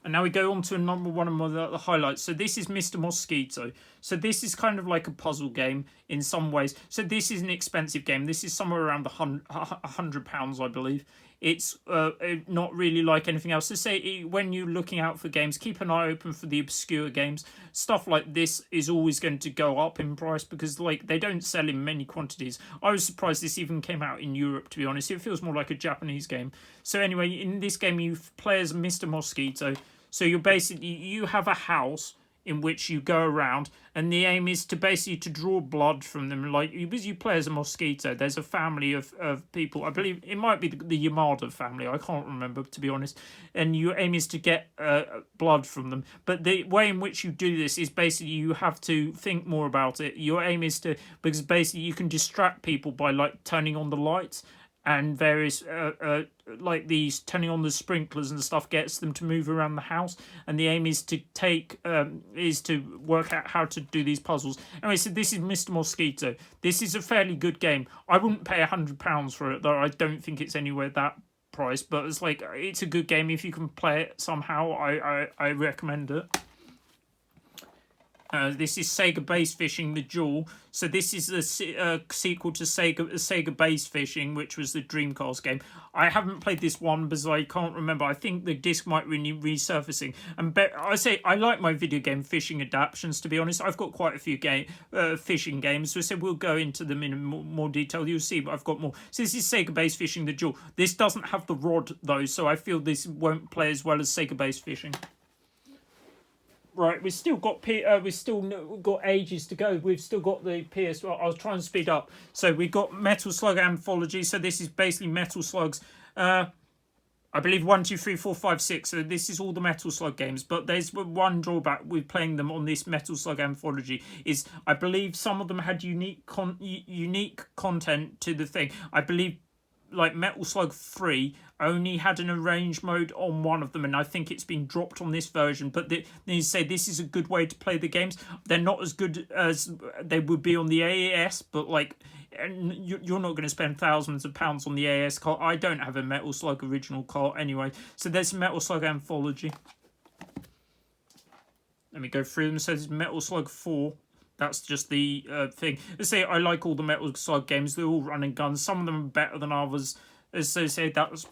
And now we go on to number one of the highlights. So this is Mr. Mosquito. So this is kind of like a puzzle game in some ways. So this is an expensive game. This is somewhere around £100, I believe. It's not really like anything else. So say when you're looking out for games, keep an eye open for the obscure games. Stuff like this is always going to go up in price because like they don't sell in many quantities. I was surprised this even came out in Europe, to be honest. It feels more like a Japanese game. So anyway, in this game you play as Mr. Mosquito. So you have a house in which you go around, and the aim is to basically to draw blood from them. Like you play as a mosquito. There's a family of people. I believe it might be the Yamada family. I can't remember, to be honest. And your aim is to get blood from them. But the way in which you do this is basically you have to think more about it. Your aim is because basically you can distract people by like turning on the lights. And various, like these, turning on the sprinklers and stuff gets them to move around the house. And the aim is to work out how to do these puzzles. Anyway, so this is Mr. Mosquito. This is a fairly good game. I wouldn't pay £100 for it, though. I don't think it's anywhere that price. But it's a good game. If you can play it somehow, I recommend it. This is Sega Base Fishing: The Duel. So this is a sequel to Sega Base Fishing, which was the Dreamcast game. I haven't played this one because I can't remember. I think the disc might be resurfacing. And I say I like my video game fishing adaptations. To be honest, I've got quite a few fishing games. So we'll go into them in more detail. You'll see, but I've got more. So this is Sega Base Fishing: The Duel. This doesn't have the rod though, so I feel this won't play as well as Sega Base Fishing. Right, we've still got ages to go. We've still got the PS. Well, I'll try and speed up. So we've got Metal Slug Anthology. So this is basically Metal Slugs. I believe 1, 2, 3, 4, 5, 6. So this is all the Metal Slug games. But there's one drawback with playing them on this Metal Slug Anthology is I believe some of them had unique content to the thing. I believe like Metal Slug 3 only had an arrange mode on one of them, and I think it's been dropped on this version. But they say this is a good way to play the games. They're not as good as they would be on the AES, but like you're not going to spend thousands of pounds on the AES cart. I don't have a Metal Slug original cart anyway. So there's Metal Slug Anthology. Let me go through them. So there's Metal Slug 4. That's just the thing. Let's say I like all the Metal Slug games. They're all run and guns. Some of them are better than others. As they say, that was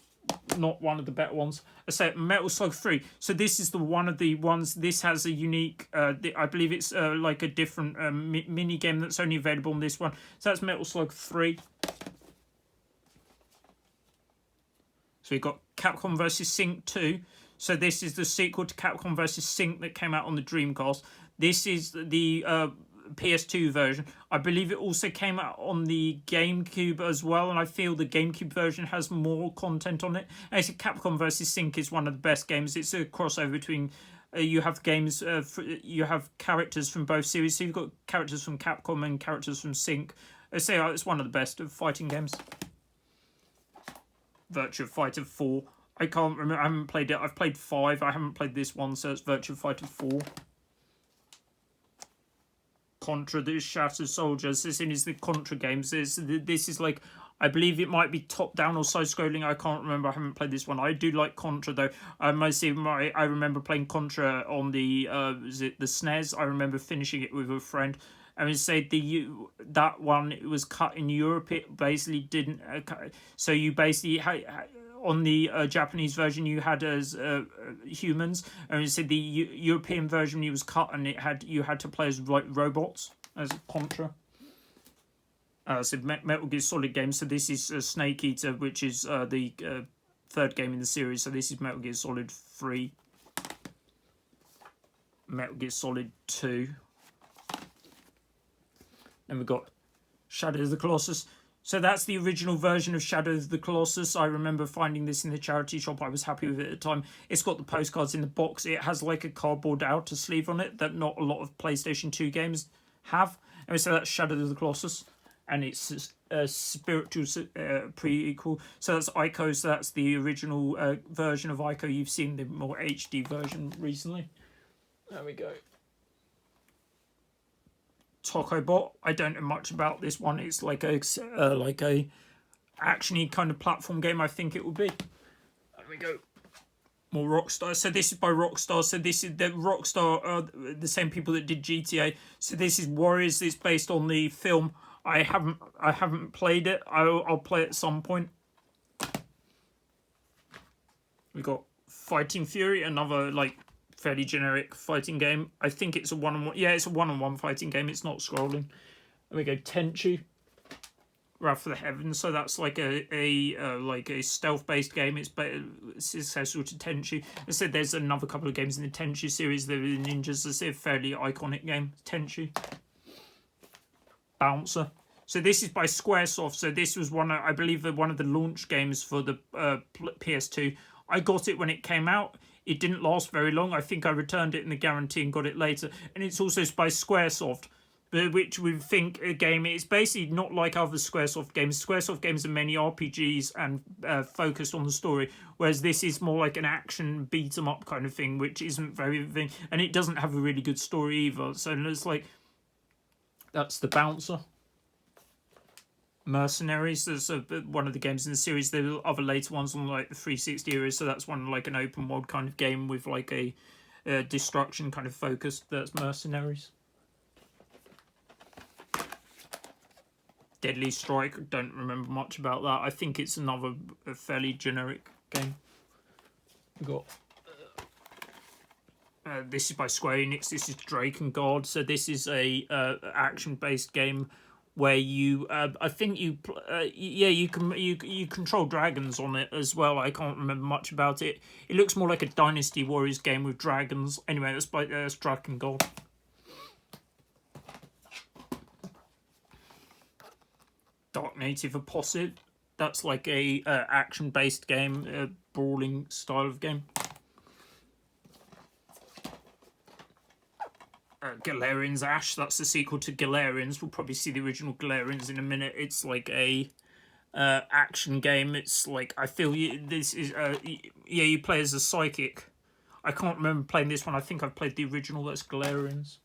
not one of the better ones. I say Metal Slug 3. So this is one of the ones. This has a unique. I believe it's like a different mini game that's only available on this one. So that's Metal Slug 3. So we've got Capcom vs Sync 2. So this is the sequel to Capcom vs Sync that came out on the Dreamcast. This is the PS2 version. I believe it also came out on the GameCube as well, and I feel the GameCube version has more content on it. Actually, Capcom vs Sync is one of the best games. It's a crossover between you have games, you have characters from both series. So you've got characters from Capcom and characters from Sync. I say it's one of the best of fighting games. Virtua Fighter 4. I can't remember. I haven't played it. I've played 5. I haven't played this one, so it's Virtua Fighter 4. Contra, the Shattered Soldiers. This is the Contra games. This is like, I believe it might be top down or side scrolling. I can't remember. I haven't played this one. I do like Contra though. I remember playing Contra on the the SNES. I remember finishing it with a friend. I mean, say that one, it was cut in Europe. It basically didn't. So you basically on the Japanese version you had as humans, and said the European version you was cut and you had to play as like robots as Contra. So Metal Gear Solid game. So this is Snake Eater, which is the third game in the series. So this is Metal Gear Solid 3, Metal Gear Solid 2. Then we've got Shadow of the Colossus. So that's the original version of Shadow of the Colossus. I remember finding this in the charity shop. I was happy with it at the time. It's got the postcards in the box. It has like a cardboard outer sleeve on it that not a lot of PlayStation 2 games have. And so that's Shadow of the Colossus. And it's a spiritual prequel. So that's Ico. So that's the original version of Ico. You've seen the more HD version recently. There we go. Tokobot. I don't know much about this one. It's like a actiony kind of platform game. I think it will be. There we go. More Rockstar. So this is by Rockstar. So this is the Rockstar, the same people that did GTA. So this is Warriors. It's based on the film. I haven't played it. I'll play it at some point. We got Fighting Fury, another like fairly generic fighting game. I think it's a one-on-one. Yeah, it's a one-on-one fighting game. It's not scrolling. There we go. Tenchu, Wrath of the Heavens. So that's like a stealth-based game. It's successful to Tenchu. I said there's another couple of games in the Tenchu series. They're the Ninjas. It's a fairly iconic game. Tenchu. Bouncer. So this is by Squaresoft. So this was I believe one of the launch games for the PS2. I got it when it came out. It didn't last very long. I think I returned it in the guarantee and got it later. And it's also by Squaresoft, which we think a game. It's basically not like other Squaresoft games. Squaresoft games are mainly RPGs and focused on the story, whereas this is more like an action beat 'em up kind of thing, which isn't very thing, and it doesn't have a really good story either. So it's like, that's the Bouncer. Mercenaries, there's one of the games in the series. There are other later ones on like the 360 era, so that's one like an open world kind of game with like a destruction kind of focus. That's Mercenaries. Deadly Strike, don't remember much about that. I think it's another fairly generic game. We got this is by Square Enix. This is Drake and God. So this is a action-based game where you, I think you, you control dragons on it as well. I can't remember much about it. It looks more like a Dynasty Warriors game with dragons. Anyway, that's by Drake and God. Dark Native Apostate. That's like a action-based game, a brawling style of game. Galarian's Ash. That's the sequel to Galarian's. We'll probably see the original Galarian's in a minute. It's like a action game. It's like, I feel this is you play as a psychic. I can't remember playing this one. I think I've played the original. That's Galarian's.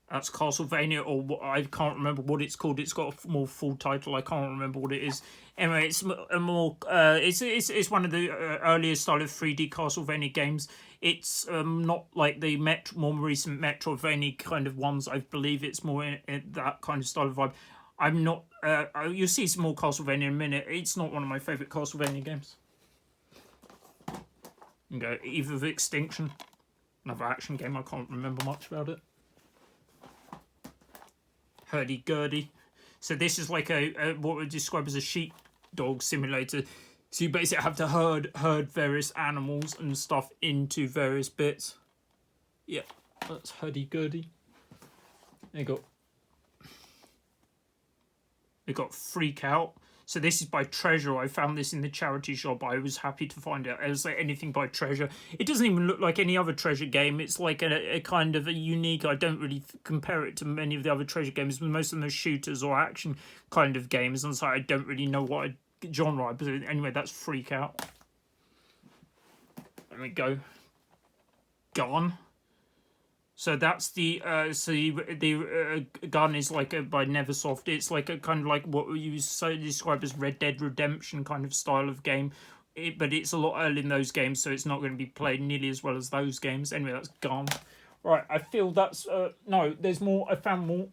That's Castlevania, or I can't remember what it's called. It's got a more full title. I can't remember what it is. Anyway, it's a more it's one of the earlier style of 3D Castlevania games. It's not like the more recent Metroidvania kind of ones. I believe it's more in that kind of style of vibe. I'm not. You'll see some more Castlevania in a minute. It's not one of my favourite Castlevania games. You go Eve of Extinction, another action game. I can't remember much about it. Hurdy-gurdy. So this is like a what we describe as a sheepdog simulator. So you basically have to herd various animals and stuff into various bits. Yeah, that's hurdy-gurdy. They got Freak Out. So this is by Treasure. I found this in the charity shop. I was happy to find it. It was like anything by Treasure. It doesn't even look like any other Treasure game. It's like a kind of a unique... I don't really compare it to many of the other Treasure games. Most of them are shooters or action kind of games. And so I don't really know what genre. But anyway, that's Freak Out. There we go. Gone. So that's the gun is like by Neversoft. It's like a kind of like what you describe as Red Dead Redemption kind of style of game, but it's a lot earlier in those games, so it's not going to be played nearly as well as those games. Anyway, that's gone. Right, I feel that's no. There's more. I found more.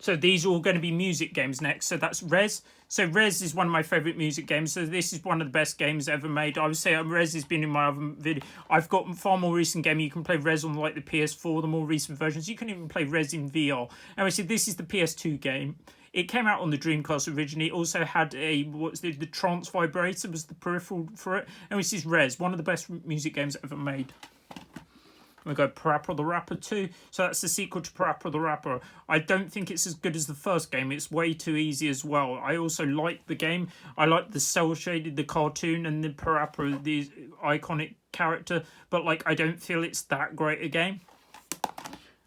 So these are all going to be music games next. So that's Rez. So Rez is one of my favourite music games. So this is one of the best games ever made. I would say Rez has been in my other video. I've got far more recent game. You can play Rez on like the PS4, the more recent versions. You can even play Rez in VR. Anyway, so this is the PS2 game. It came out on the Dreamcast originally. It also had the trance vibrator was the peripheral for it. And this is Rez, one of the best music games ever made. We go Parappa the Rapper 2. So that's the sequel to Parappa the Rapper. I don't think it's as good as the first game. It's way too easy as well. I also like the game. I like the cel-shaded, the cartoon, and the Parappa, the iconic character. But like, I don't feel it's that great a game.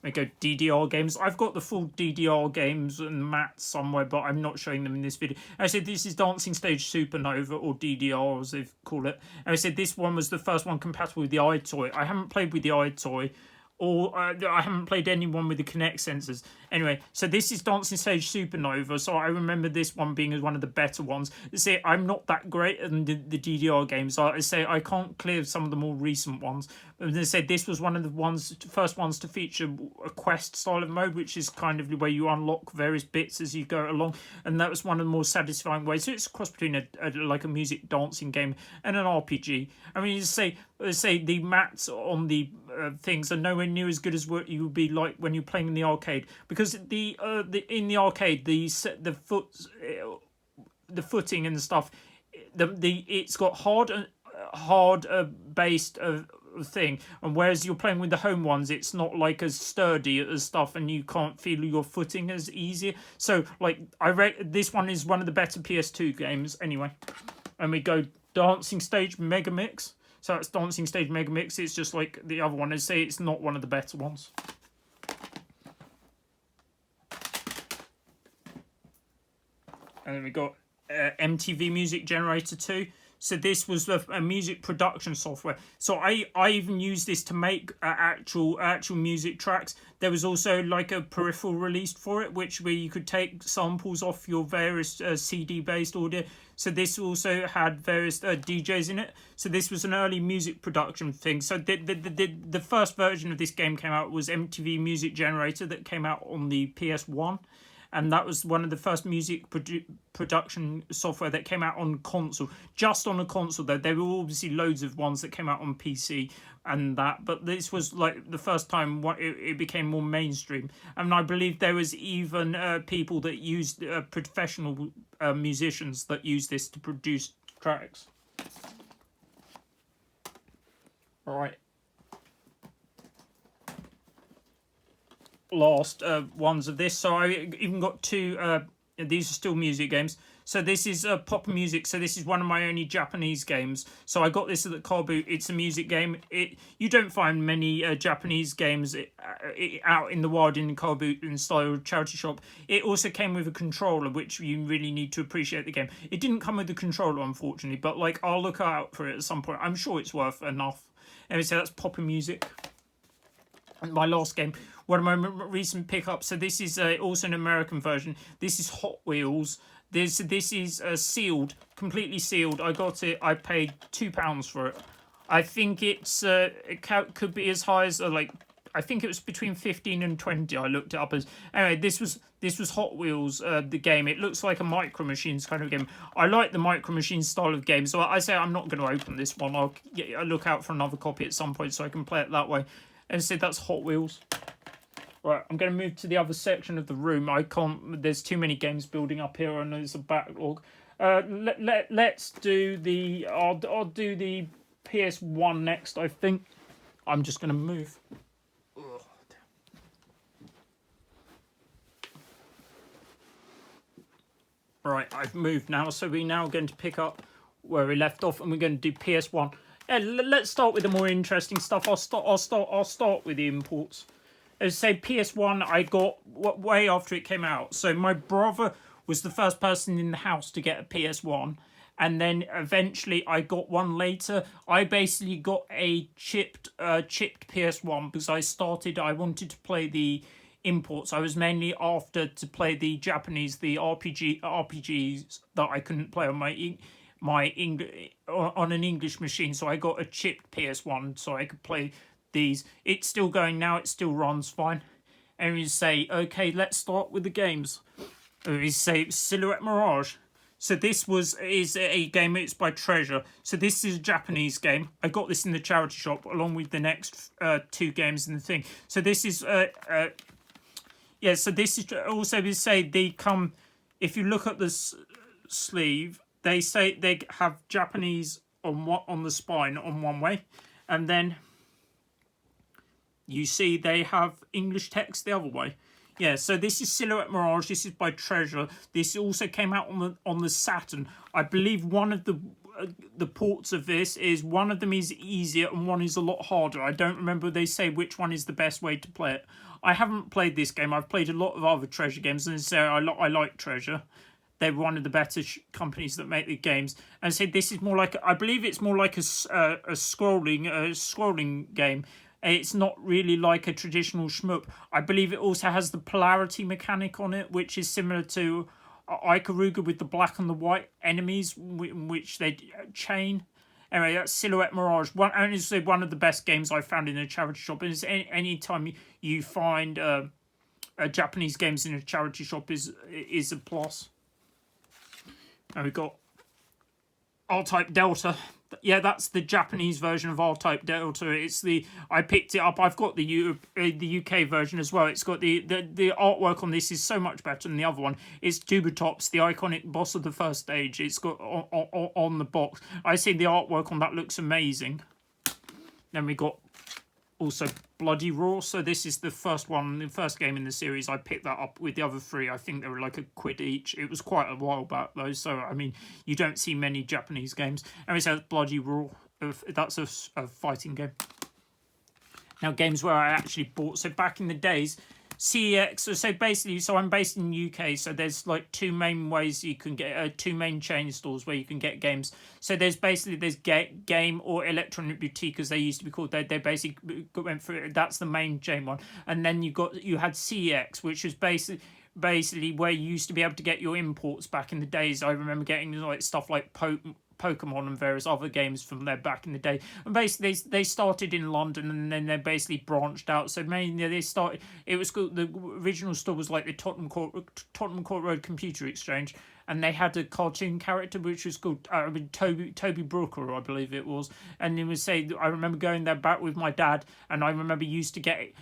We go DDR games. I've got the full DDR games and mats somewhere, but I'm not showing them in this video. I said this is Dancing Stage Supernova, or DDR as they call it. And I said this one was the first one compatible with the iToy. I haven't played with the iToy, or I haven't played anyone with the Kinect sensors. Anyway, so this is Dancing Stage Supernova, so I remember this one being one of the better ones. See, I'm not that great in the DDR games. I say I can't clear some of the more recent ones. But they said this was one of the first ones to feature a quest style of mode, which is kind of where you unlock various bits as you go along, and that was one of the more satisfying ways. So it's a cross between like a music dancing game and an RPG. I mean, you say the mats on the things are nowhere near as good as what you would be like when you're playing in the arcade, because in the arcade the footing and stuff, it's got hard based thing, and whereas you're playing with the home ones, it's not like as sturdy as stuff, and you can't feel your footing as easy. So like this one is one of the better PS2 games anyway. And we go Dancing Stage Mega Mix. So that's Dancing Stage Mega Mix. It's just like the other one. I say it's not one of the better ones. And then we got MTV Music Generator 2. So this was a music production software. So I even used this to make actual music tracks. There was also like a peripheral released for it, where you could take samples off your various CD based audio. So this also had various DJs in it. So this was an early music production thing. So the first version of this game came out was MTV Music Generator, that came out on the Ps1. And that was one of the first music production software that came out on console. Just on a console, though. There were obviously loads of ones that came out on PC and that. But this was like the first time it became more mainstream. And I believe there was even people that used professional musicians that used this to produce tracks. All right. Last ones of this. So I even got two. These are still music games. So this is Pop Music. So this is one of my only Japanese games. So I got this at the car boot. It's a music game. You don't find many Japanese games out in the wild in the car boot in style charity shop. It also came with a controller, which you really need to appreciate the game. It didn't come with the controller, unfortunately, but like I'll look out for it at some point. I'm sure it's worth enough. Anyway, so that's Pop Music. And my last game, one of my recent pickups. So this is also an American version. This is Hot Wheels. This is sealed, completely sealed. I got it. I paid £2 for it. I think it could be as high as I think it was between 15 and 20. I looked it up as anyway. This was Hot Wheels, the game. It looks like a Micro Machines kind of game. I like the Micro Machines style of game, so I say I'm not going to open this one. I'll look out for another copy at some point so I can play it that way. And I said that's Hot Wheels. Right, I'm going to move to the other section of the room. I can't. There's too many games building up here, and there's a backlog. Let's do the. I'll do the PS1 next. I think. I'm just going to move. Right, I've moved now, so we're now going to pick up where we left off, and we're going to do PS1. Let's start with the more interesting stuff. I'll start with the imports. As I say, PS1 I got way after it came out. So my brother was the first person in the house to get a PS1, and then eventually I got one later. I basically got a chipped PS1 because I wanted to play the imports. I was mainly after to play the Japanese, the RPGs that I couldn't play on on an English machine, so I got a chipped PS1 so I could play these. It's still going now, it still runs fine. And we say, okay, let's start with the games. We say Silhouette Mirage. So this is a game, it's by Treasure. So this is a Japanese game. I got this in the charity shop along with the next two games in the thing. So this is so this is also, we say they come, if you look at the sleeve, they say they have Japanese on the spine on one way, and then you see they have English text the other way. Yeah, so this is Silhouette Mirage. This is by Treasure. This also came out on the Saturn. I believe one of the ports of this is, one of them is easier and one is a lot harder. I don't remember they say which one is the best way to play it. I haven't played this game. I've played a lot of other Treasure games, and so I like Treasure. They're one of the better companies that make the games. And so this is more like, I believe it's more like a scrolling game. It's not really like a traditional shmup. I believe it also has the polarity mechanic on it, which is similar to Ikaruga with the black and the white enemies, which they chain. Anyway, that's Silhouette Mirage. Honestly, one of the best games I've found in a charity shop. And any time you find Japanese games in a charity shop is a plus. And we've got R-Type Delta. Yeah, that's the Japanese version of R-Type Delta. I picked it up. I've got the UK version as well. It's got the artwork on this is so much better than the other one. It's Dubatops, the iconic boss of the first stage. It's got on the box. I see the artwork on that looks amazing. Then we got also Bloody Raw. So this is the first game in the series. I picked that up with the other three. I think they were like £1 each. It was quite a while back though, so I mean you don't see many Japanese games. Anyway, so that's Bloody Raw. That's a fighting game. Now games where I actually bought, so back in the days, CEX. So basically, so I'm based in the UK. So there's like two main ways you can get, two main chain stores where you can get games. So there's game or electronic boutique as they used to be called. They basically went through. That's the main chain one, and then you had CEX, which was basically where you used to be able to get your imports back in the days. I remember getting like stuff like Pokemon and various other games from there back in the day. And basically they started in London and then they basically branched out. So mainly they started, it was called, the original store was like the Tottenham Court Road Computer Exchange, and they had a cartoon character which was called Toby Brooker, I believe it was. And it was I remember going there back with my dad, and I remember used to get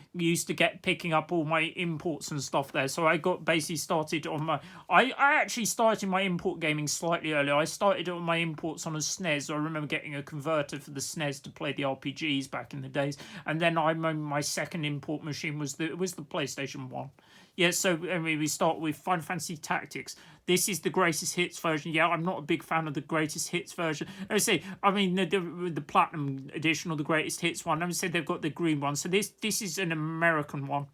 picking up all my imports and stuff there. So I got basically started on my I actually started my import gaming slightly earlier. I started on my imports on a SNES. I remember getting a converter for the SNES to play the RPGs back in the days, and then my second import machine was the PlayStation 1. Yeah, so I mean, we start with Final Fantasy Tactics. This is the greatest hits version. Yeah, I'm not a big fan of the greatest hits version. I mean the Platinum Edition or the greatest hits one. I would say they've got the green one. So this is an American one.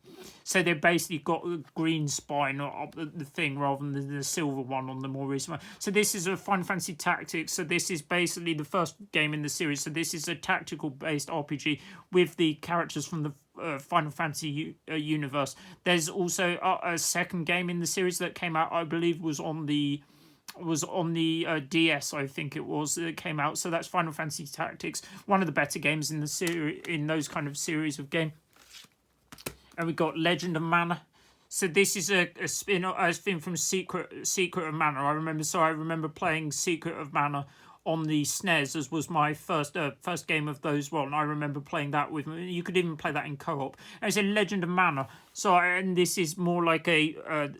So they've basically got a green spine up the thing rather than the silver one on the more recent one. So this is a Final Fantasy Tactics. So this is basically the first game in the series. So this is a tactical-based RPG with the characters from the Final Fantasy universe. There's also a second game in the series that came out, I believe, was on the DS, I think it was, that came out. So that's Final Fantasy Tactics, one of the better games in the series, in those kind of series of game. And we got Legend of Mana. So this is a spin from Secret of Mana. I remember playing Secret of Mana on the SNES, as was my first game of those. Well, and I remember playing that with me. You could even play that in co-op. And it's a Legend of Mana. So, and this is more like a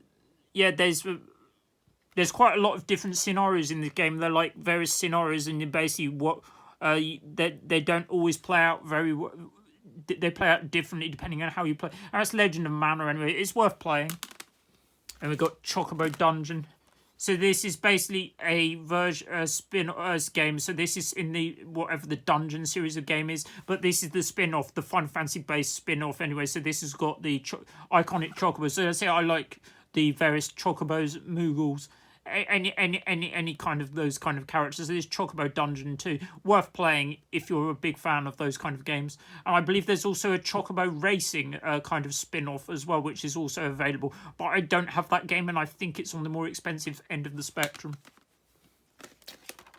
there's quite a lot of different scenarios in the game. They're like various scenarios, and basically what they don't always play out very well. They play out differently depending on how you play. And that's Legend of Mana anyway. It's worth playing. And we've got Chocobo Dungeon. So this is basically a spin-off game. So this is in the whatever the Dungeon series of game is, but this is the spin-off, the Final Fantasy-based spin-off anyway. So this has got the iconic Chocobos. So I say I like the various Chocobos, Moogles, any kind of those kind of characters. There's Chocobo Dungeon too, worth playing if you're a big fan of those kind of games. And I believe there's also a Chocobo Racing kind of spin-off as well, which is also available, but I don't have that game, and I think it's on the more expensive end of the spectrum.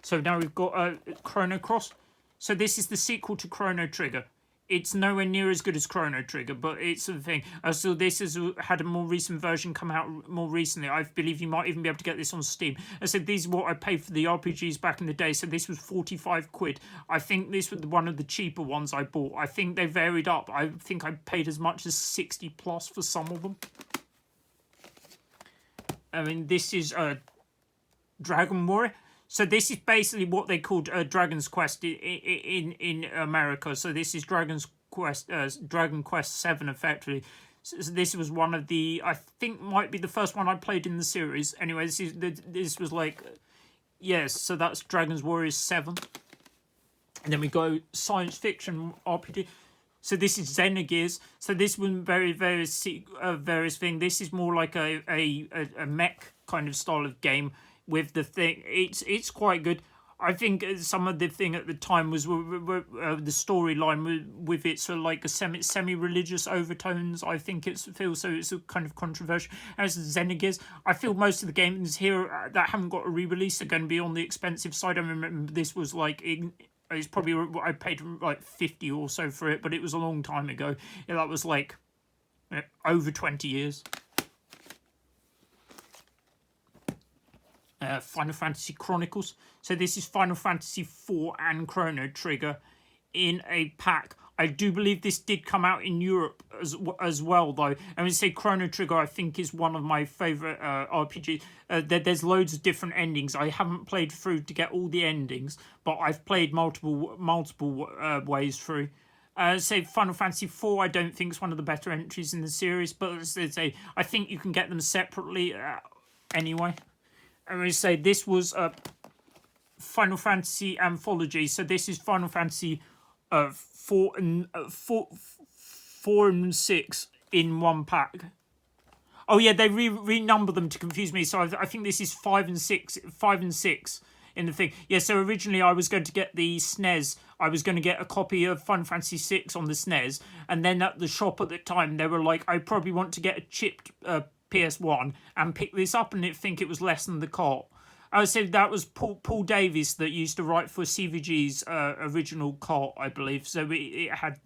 So now we've got Chrono Cross. So this is the sequel to Chrono Trigger. It's nowhere near as good as Chrono Trigger, but it's the thing. So this has had a more recent version come out more recently. I believe you might even be able to get this on Steam. I said these are what I paid for the RPGs back in the day. So this was 45 quid. I think this was one of the cheaper ones I bought. I think they varied up. I think I paid as much as 60 plus for some of them. I mean, this is Dragon Warrior. So this is basically what they called Dragon's Quest in America. So this is Dragon Quest 7 effectively. So this was one of the, I think might be the first one I played in the series. Anyway, this was like, yes. So that's Dragon's Warrior 7, and then we go science fiction RPG. So this is Xenogears. So this one various thing. This is more like a mech kind of style of game. With the thing, it's quite good. I think some of the thing at the time was the storyline with its sort of like a semi-religious overtones. I think it feels so. It's a kind of controversial. As Xenogears, I feel most of the games here that haven't got a re-release are going to be on the expensive side. I remember this was like it's probably what I paid like 50 or so for it, but it was a long time ago. Yeah, that was like over 20 years. Final Fantasy Chronicles. So this is Final Fantasy 4 and Chrono Trigger in a pack. I do believe this did come out in Europe as well, though. I would say Chrono Trigger, I think, is one of my favourite RPGs. There's loads of different endings. I haven't played through to get all the endings, but I've played multiple ways through. Say Final Fantasy 4, I don't think is one of the better entries in the series, but as I say, I think you can get them separately anyway. I'm going to say this was a Final Fantasy anthology. So this is Final Fantasy 4 and 6 in one pack. Oh yeah, they renumber them to confuse me. So I think this is 5 and 6, 5 and 6 in the thing. Yeah. So originally I was going to get the SNES. I was going to get a copy of Final Fantasy 6 on the SNES, and then at the shop at the time they were like, I probably want to get a chipped PS1 and pick this up, and think it was less than the cart. I said that was Paul Davies that used to write for CVG's original cart, I believe. So it had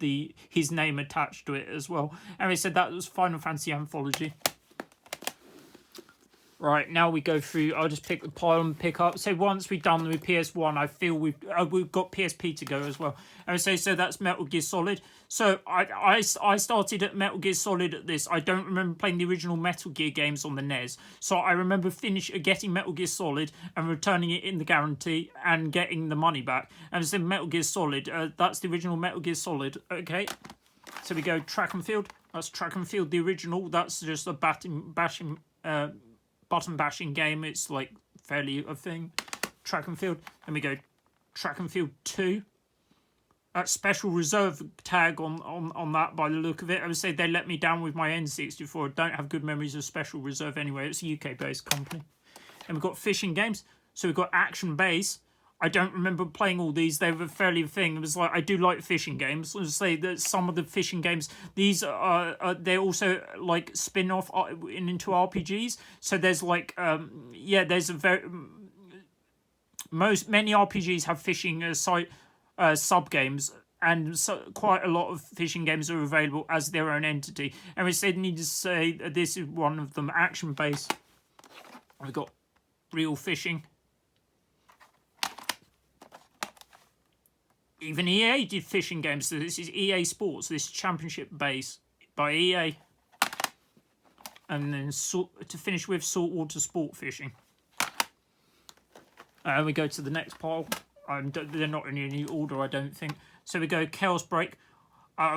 his name attached to it as well. And he said that was Final Fantasy Anthology. Right, now we go through. I'll just pick the pile and pick up. So once we've done with PS1, I feel we've got PSP to go as well. And so that's Metal Gear Solid. So I started at Metal Gear Solid at this. I don't remember playing the original Metal Gear games on the NES. So I remember getting Metal Gear Solid and returning it in the guarantee and getting the money back. And so Metal Gear Solid, that's the original Metal Gear Solid. Okay, so we go Track and Field. That's Track and Field, the original. That's just a button bashing game. It's like fairly a thing. Track and Field. Then we go Track and Field 2. That special reserve tag on that by the look of it. I would say they let me down with my N64. I don't have good memories of Special Reserve anyway. It's a UK based company. And we've got fishing games. So we've got Action Base. I don't remember playing all these. They were fairly a thing. It was like, I do like fishing games. Let's say that some of the fishing games, these are they're also like spin-off into RPGs. So there's like, there's many RPGs have fishing sub games, and so quite a lot of fishing games are available as their own entity. And we said need to say that this is one of them, Action Base. We've got Real Fishing. Even EA did fishing games. So this is EA Sports. This Championship Base by EA. And then to finish with Saltwater Sport Fishing. We go to the next pile. They're not in any order, I don't think. So we go Chaos Break.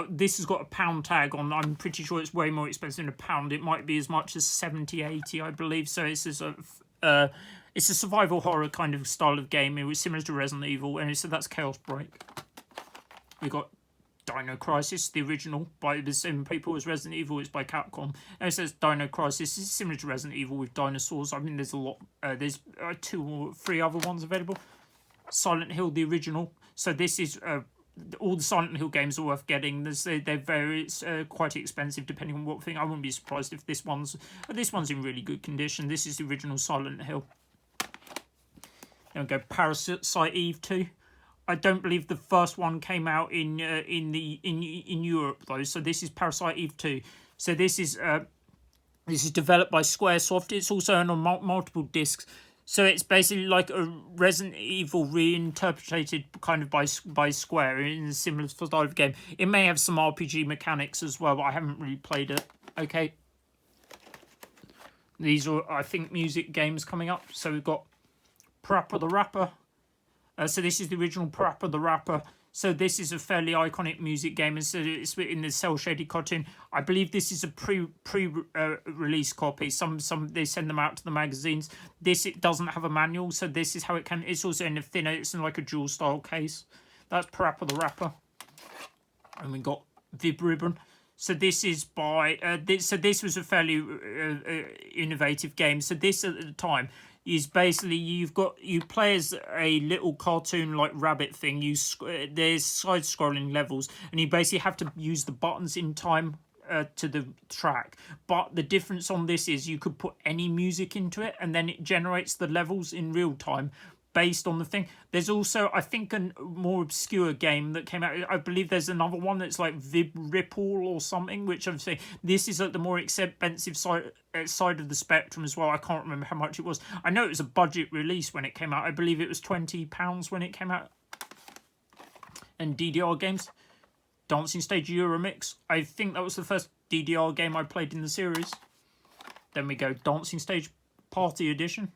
This has got a pound tag on. I'm pretty sure it's way more expensive than a pound. It might be as much as 70, 80, I believe. So it's a survival horror kind of style of game. It was similar to Resident Evil, and so that's Chaos Break. We got Dino Crisis, the original, by the same people as Resident Evil. It's by Capcom. And it says Dino Crisis is similar to Resident Evil with dinosaurs. I mean, there's a lot. There's 2 or 3 other ones available. Silent Hill, the original. So this is all the Silent Hill games are worth getting. They're very quite expensive depending on what thing. I wouldn't be surprised if this one's in really good condition. This is the original Silent Hill. Then we go Parasite Eve 2. I don't believe the first one came out in Europe though. So this is Parasite Eve 2. So this is developed by Squaresoft. It's also on multiple discs. So it's basically like a Resident Evil reinterpreted kind of by Square in a similar style of game. It may have some RPG mechanics as well, but I haven't really played it. Okay. These are, I think, music games coming up. So we've got Parappa the Rapper. So this is the original Parappa the Rapper. So this is a fairly iconic music game. So it's in the cel-shaded cartoon. I believe this is a pre-release copy. Some they send them out to the magazines. It doesn't have a manual, so this is how it can. It's also in a thinner. It's in like a dual style case. That's Parappa the Rapper. And we got Vib Ribbon. So this is by this was a fairly innovative game. So this at the time is basically you play as a little cartoon like rabbit thing. There's side scrolling levels, and you basically have to use the buttons in time to the track. But the difference on this is you could put any music into it, and then it generates the levels in real time based on the thing. There's also, I think, a more obscure game that came out. I believe there's another one that's like Vib Ripple or something, which I'm saying this is at the more expensive side of the spectrum as well. I can't remember how much it was. I know it was a budget release when it came out. I believe it was £20 when it came out. And DDR games, Dancing Stage Euromix. I think that was the first DDR game I played in the series. Then we go Dancing Stage Party Edition.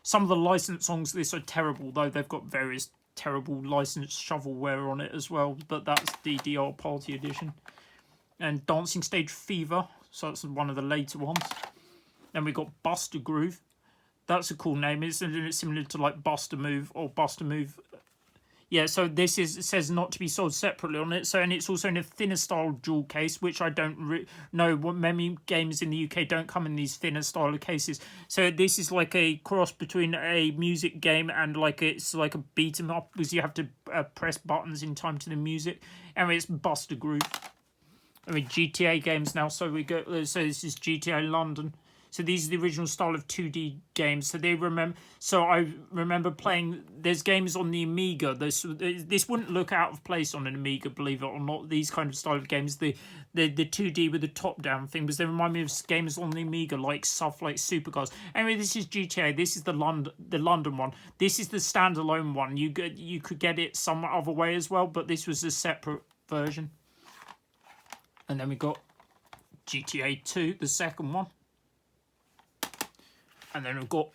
Some of the licensed songs of this are terrible, though. They've got various terrible licensed shovelware on it as well. But that's DDR Party Edition. And Dancing Stage Fever. So that's one of the later ones. Then we've got Buster Groove. That's a cool name. It's similar to like Buster Move or Buster Move. Yeah, so this is, it says not to be sold separately on it. So, and it's also in a thinner style jewel case, which I don't know what many games in the UK don't come in these thinner style of cases. So this is like a cross between a music game and like it's like a beat 'em up, because you have to press buttons in time to the music. Anyway, it's Buster Groove. I mean, GTA games now. So we go. So this is GTA London. So these are the original style of 2D games. So they remember. So I remember playing. There's games on the Amiga. This wouldn't look out of place on an Amiga, believe it or not. These kind of style of games, the 2D with the top down thing, because they remind me of games on the Amiga, like stuff like Supercars. Anyway, this is GTA. This is the London one. This is the standalone one. You could get it some other way as well, but this was a separate version. And then we got GTA 2, the second one. And then we've got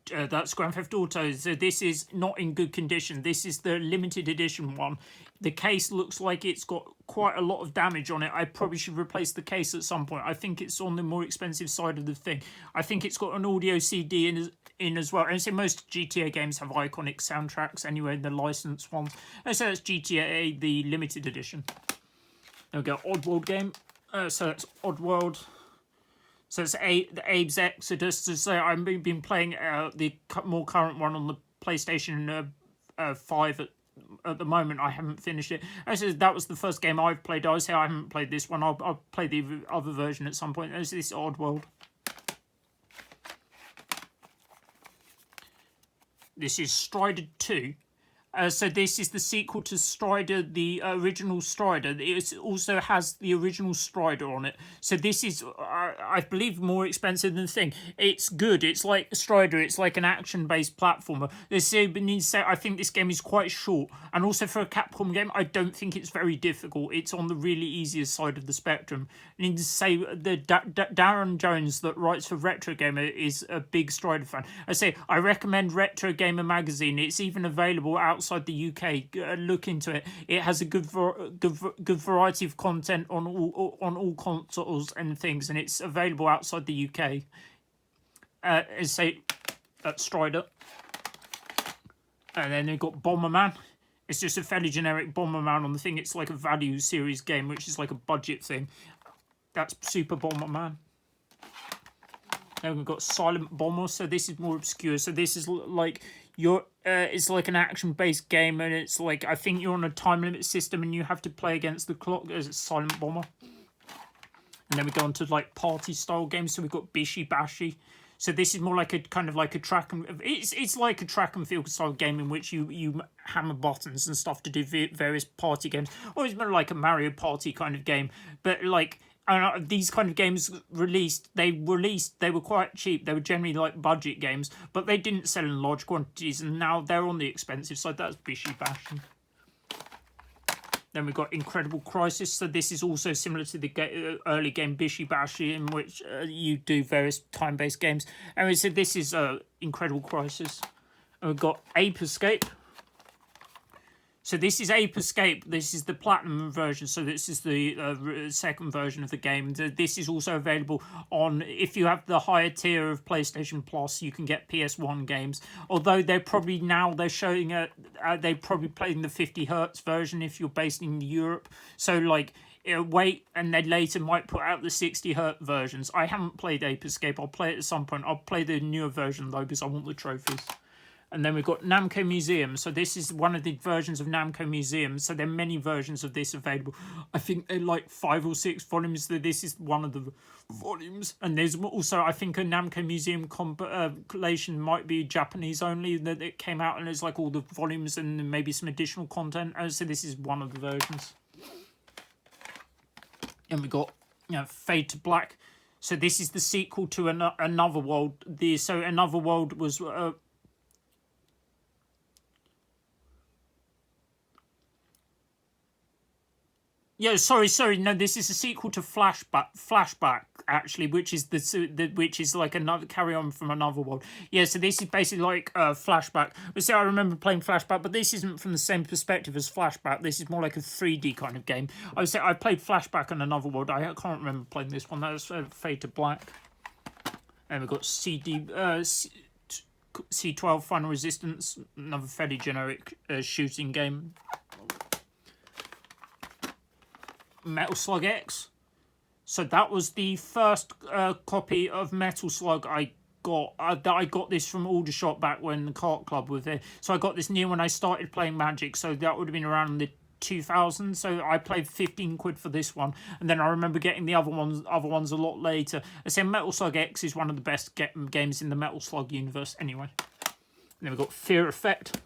that's Grand Theft Auto. So this is not in good condition. This is the limited edition one. The case looks like it's got quite a lot of damage on it. I probably should replace the case at some point. I think it's on the more expensive side of the thing. I think it's got an audio CD in as well. And so most GTA games have iconic soundtracks anyway, the licensed ones. And so that's GTA, the limited edition. There we go, Oddworld game. So that's Oddworld. So it's the Abe's Exodus. So I've been playing the more current one on the PlayStation 5 at the moment. I haven't finished it. Actually, that was the first game I've played. I say I haven't played this one. I'll play the other version at some point. This is Oddworld. This is Strider 2. So this is the sequel to Strider, the original Strider. It also has the original Strider on it. So this is, I believe, more expensive than the thing. It's good. It's like Strider. It's like an action-based platformer. I think this game is quite short. And also for a Capcom game, I don't think it's very difficult. It's on the really easiest side of the spectrum. I need to say the Darren Jones that writes for Retro Gamer is a big Strider fan. I say I recommend Retro Gamer magazine. It's even available outside the UK. Look into it. It has a good variety of content on all consoles and things, and it's available outside the UK. Strider, and then they've got Bomberman. It's just a fairly generic Bomberman on the thing. It's like a value series game, which is like a budget thing. That's Super Bomberman. Then we've got Silent Bomber. So this is more obscure. So this is like it's like an action-based game, and it's like, I think you're on a time limit system, and you have to play against the clock. As Silent Bomber. And then we go on to like party-style games. So we've got Bishi Bashi. So this is more like a kind of like a track and it's like a track and field style game in which you hammer buttons and stuff to do various party games. Or it's more like a Mario Party kind of game, but like. These kind of games they were quite cheap. They were generally like budget games, but they didn't sell in large quantities, and now they're on the expensive side. That's Bishi Bashi. Then we've got Incredible Crisis. So this is also similar to the early game Bishi Bashi, in which you do various time-based games. And so this is Incredible Crisis. And we've got Ape Escape. So this is Ape Escape. This is the platinum version. So this is the second version of the game. This is also available on, if you have the higher tier of PlayStation Plus, you can get PS1 games. Although they're probably showing they're probably playing the 50 hertz version if you're based in Europe. So like wait, and they later might put out the 60 hertz versions. I haven't played Ape Escape. I'll play it at some point. I'll play the newer version though because I want the trophies. And then we've got Namco Museum. So this is one of the versions of Namco Museum. So there are many versions of this available. I think they're like 5 or 6 volumes. This is one of the volumes. And there's also, I think, a Namco Museum compilation might be Japanese only, that it came out, and there's like all the volumes and maybe some additional content. So this is one of the versions. And we got Fade to Black. So this is the sequel to Another World. Another World was... Yeah, sorry. No, this is a sequel to Flashback, actually, which is like another carry on from Another World. Yeah, so this is basically like Flashback. But I remember playing Flashback, but this isn't from the same perspective as Flashback. This is more like a 3D kind of game. I would say I played Flashback and Another World. I can't remember playing this one. That was Fade to Black. And we've got C12 Final Resistance, another fairly generic shooting game. Metal Slug X. So that was the first copy of Metal Slug I got. I got this from Aldershot back when the Kart Club was there. So I got this near when I started playing Magic. So that would have been around the 2000. So I paid 15 quid for this one, and then I remember getting the other ones a lot later. I say Metal Slug X is one of the best games in the Metal Slug universe anyway. And then we've got Fear Effect.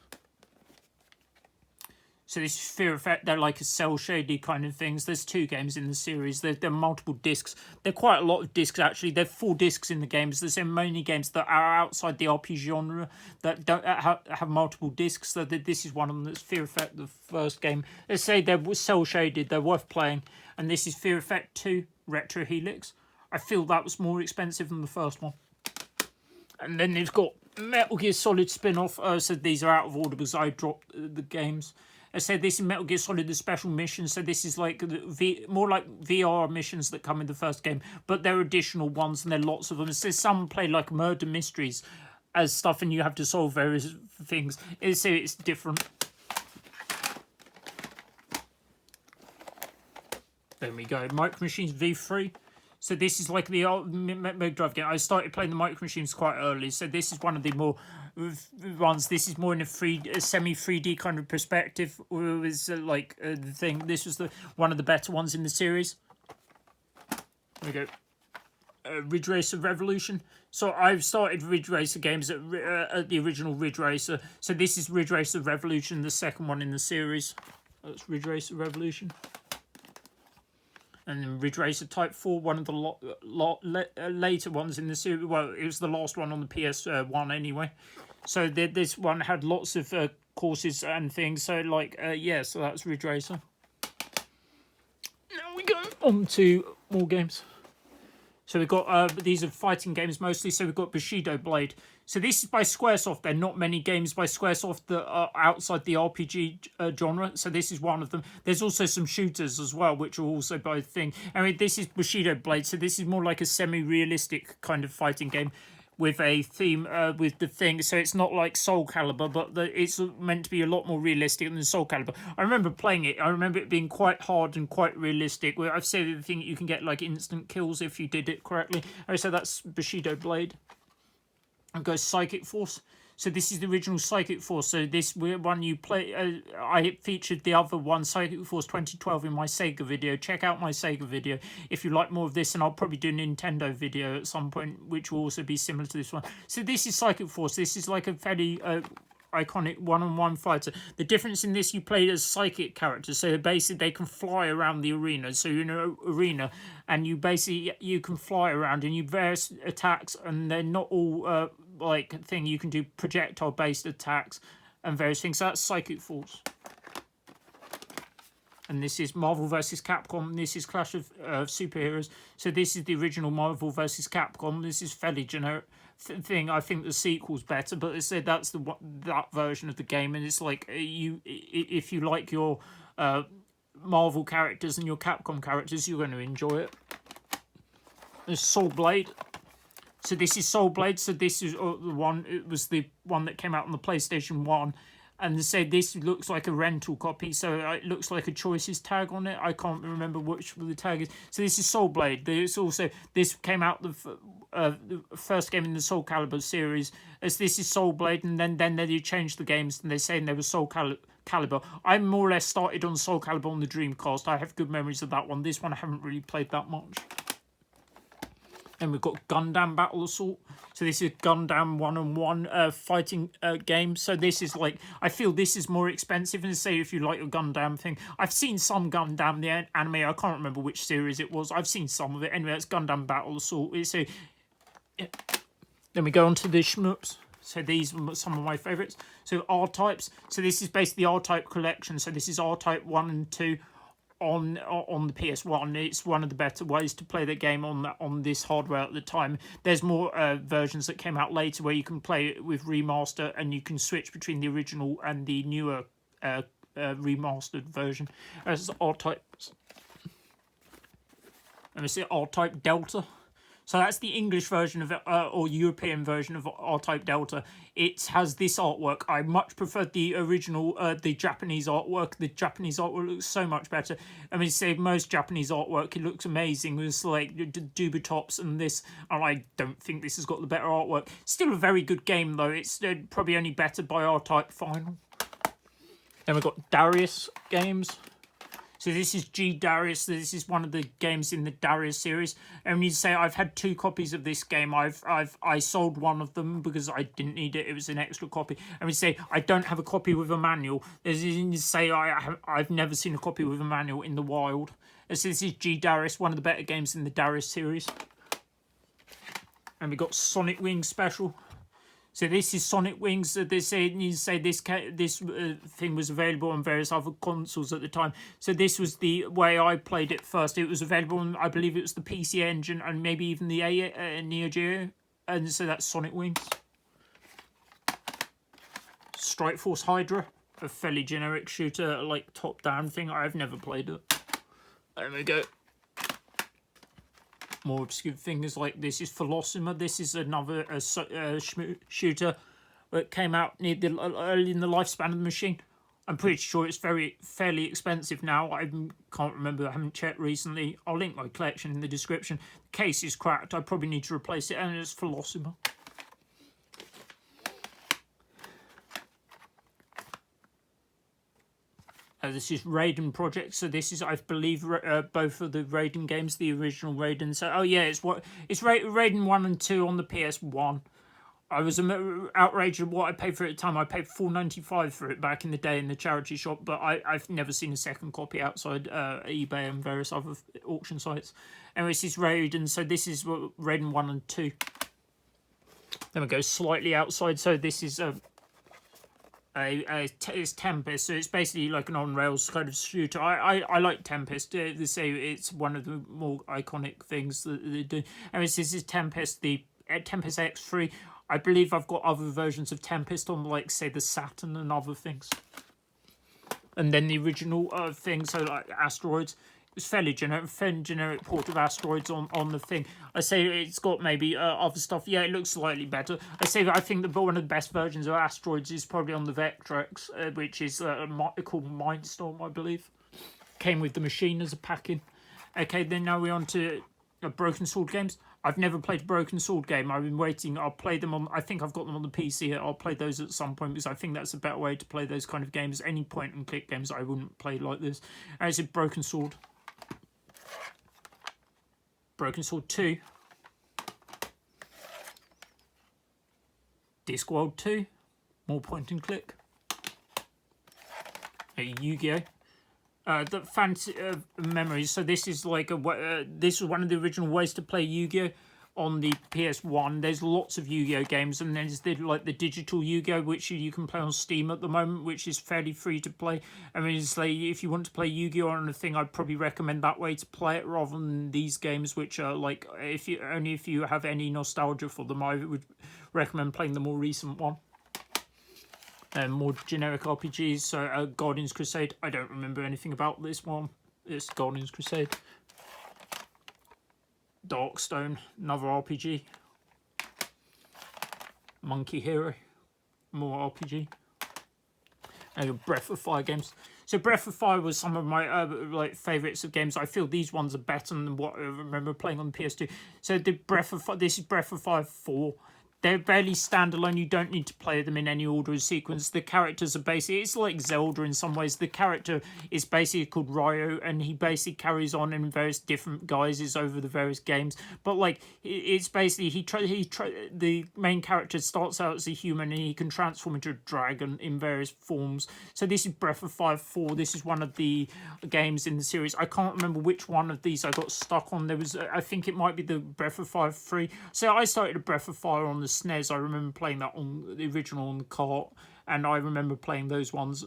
So this is Fear Effect. They're like a cell shady kind of things. There's 2 games in the series. There are multiple discs. There are quite a lot of discs actually. There are 4 discs in the games. There's so many games that are outside the RPG genre that don't have multiple discs. So this is one of them. That's Fear Effect, the first game. Let's say they're cell shaded. They're worth playing. And this is Fear Effect 2 Retro Helix. I feel that was more expensive than the first one. And then they've got Metal Gear Solid spin-off. So these are out of order because I dropped the games. I said this is Metal Gear Solid, the special missions. So this is like more like VR missions that come in the first game, but there are additional ones, and there are lots of them. So some play like murder mysteries as stuff, and you have to solve various things. It's different. There we go. Micro Machines V3. So this is like the old Mega Drive game. I started playing the Micro Machines quite early, so this is one of the more ones. This is more in a semi 3D kind of perspective. It was the thing. This was one of the better ones in the series. There we go. Ridge Racer Revolution. So I've started Ridge Racer games at the original Ridge Racer. So this is Ridge Racer Revolution, the second one in the series. That's Ridge Racer Revolution. And then Ridge Racer Type 4, one of the later ones in the series. Well, it was the last one on the PS1 anyway. So this one had lots of courses and things. So so that's Ridge Racer. Now we go on to more games. So we've got, these are fighting games mostly. So we've got Bushido Blade. So this is by Squaresoft. There are not many games by Squaresoft that are outside the RPG genre. So this is one of them. There's also some shooters as well, which are also by thing. I mean, this is Bushido Blade. So this is more like a semi-realistic kind of fighting game with a theme, with the thing. So it's not like Soul Calibur, but it's meant to be a lot more realistic than Soul Calibur. I remember playing it. I remember it being quite hard and quite realistic. Where I've said the thing, you can get like instant kills if you did it correctly. So that's Bushido Blade. And goes Psychic Force. So this is the original Psychic Force. So this one you play, I featured the other one, Psychic Force 2012, in my Sega video. Check out my Sega video if you like more of this, and I'll probably do a Nintendo video at some point, which will also be similar to this one. So this is Psychic Force. This is like a fairly iconic one-on-one fighter. The difference in this, you play as psychic characters, so basically they can fly around the arena. So you're in an arena, and you can fly around, and you various attacks, and they're not all you can do projectile-based attacks and various things. So that's Psychic Force. And this is Marvel vs. Capcom. This is Clash of Superheroes. So this is the original Marvel vs. Capcom. This is fairly generic thing. I think the sequel's better, but they said that's that version of the game, and it's like if you like your Marvel characters and your Capcom characters, you're going to enjoy it. There's Soul Blade. So this is Soul Blade. So this is the one. It was the one that came out on the PlayStation 1. And they said this looks like a rental copy, so it looks like a choices tag on it. I can't remember which the tag is. So this is Soul Blade. This came out the first game in the Soul Calibur series. As this is Soul Blade, and then they changed the games, and they're saying they were Soul Calibur. I more or less started on Soul Calibur on the Dreamcast. I have good memories of that one. This one I haven't really played that much. And we've got Gundam Battle Assault. So this is Gundam one-on-one fighting game. So this is I feel this is more expensive. And say if you like your Gundam thing. I've seen some Gundam, the anime. I can't remember which series it was. I've seen some of it. Anyway, it's Gundam Battle Assault. Then we go on to the shmups. So these are some of my favourites. So R-Types. So this is basically the R-Type collection. So this is R-Type 1 and 2. On the PS1, it's one of the better ways to play the game on this hardware at the time. There's more versions that came out later where you can play it with remaster, and you can switch between the original and the newer remastered version. As R-Types, and we see R-Type Delta. So that's the English version of it, or European version of R-Type Delta. It has this artwork. I much prefer the original, the Japanese artwork. The Japanese artwork looks so much better. I mean, say most Japanese artwork, it looks amazing. It's like Duba Tops and this, and I don't think this has got the better artwork. Still a very good game though. It's probably only better by R-Type Final. Then we've got Darius games. So this is G Darius. This is one of the games in the Darius series. And you say I've had 2 copies of this game. I sold one of them because I didn't need it. It was an extra copy. And we say I don't have a copy with a manual. As you say I've never seen a copy with a manual in the wild. So this is G Darius, one of the better games in the Darius series. And we got Sonic Wings Special. So this is Sonic Wings. They say this thing was available on various other consoles at the time. So this was the way I played it first. It was available on, I believe it was the PC Engine and maybe even the Neo Geo. And so that's Sonic Wings. Strike Force Hydra, a fairly generic shooter, like top-down thing. I've never played it. There we go. More obscure things like this is Philosima. This is another shooter that came out early in the lifespan of the machine. I'm pretty sure it's fairly expensive now. I can't remember. I haven't checked recently. I'll link my collection in the description. The case is cracked. I probably need to replace it. And it's Philosima. This is Raiden Project. So this is, I believe, both of the Raiden games, the original Raiden. So, oh yeah, it's Raiden 1 and 2 on the PS1. I was outraged at what I paid for it at the time. I paid $4.95 for it back in the day in the charity shop, but I've never seen a second copy outside eBay and various other auction sites. Anyway, this is Raiden. So this is Raiden 1 and 2. Then we go slightly outside. So this is it's Tempest, so it's basically like an on-rails kind of shooter. I like Tempest. They say it's one of the more iconic things that they do. And this is Tempest, the Tempest X3. I believe I've got other versions of Tempest on, like, say, the Saturn and other things. And then the original thing, so like Asteroids. It's fairly generic port of Asteroids on the thing. I say it's got maybe other stuff. Yeah, it looks slightly better. I think that one of the best versions of Asteroids is probably on the Vectrex, which is called Mindstorm, I believe. Came with the machine as a pack-in. Okay, then now we're on to Broken Sword games. I've never played a Broken Sword game. I've been waiting. I'll play them on... I think I've got them on the PC. I'll play those at some point because I think that's a better way to play those kind of games. Any point-and-click games I wouldn't play like this. And it's a Broken Sword. Broken Sword 2. Discworld 2. More point and click. Yu-Gi-Oh! The Fantasy Memories. So this is like this was one of the original ways to play Yu-Gi-Oh! On the PS1. There's lots of Yu-Gi-Oh! Games, and there's like the digital Yu-Gi-Oh! Which you can play on Steam at the moment, which is fairly free to play. I mean, it's like if you want to play Yu-Gi-Oh! On a thing, I'd probably recommend that way to play it rather than these games, which are like if you have any nostalgia for them, I would recommend playing the more recent one. And more generic RPGs. So Guardians Crusade. I don't remember anything about this one. It's Guardians Crusade. Darkstone, another RPG. Monkey Hero, more RPG. And Breath of Fire games. So Breath of Fire was some of my like favourites of games. I feel these ones are better than what I remember playing on the PS2. So the this is Breath of Fire 4. They're barely standalone. You don't need to play them in any order or sequence. The characters are basically... It's like Zelda in some ways. The character is basically called Ryo, and he basically carries on in various different guises over the various games. But, like, it's basically... the main character starts out as a human, and he can transform into a dragon in various forms. So this is Breath of Fire 4. This is one of the games in the series. I can't remember which one of these I got stuck on. There was... I think it might be the Breath of Fire 3. So I started a Breath of Fire on the SNES. I remember playing that on the original on the cart, and I remember playing those ones.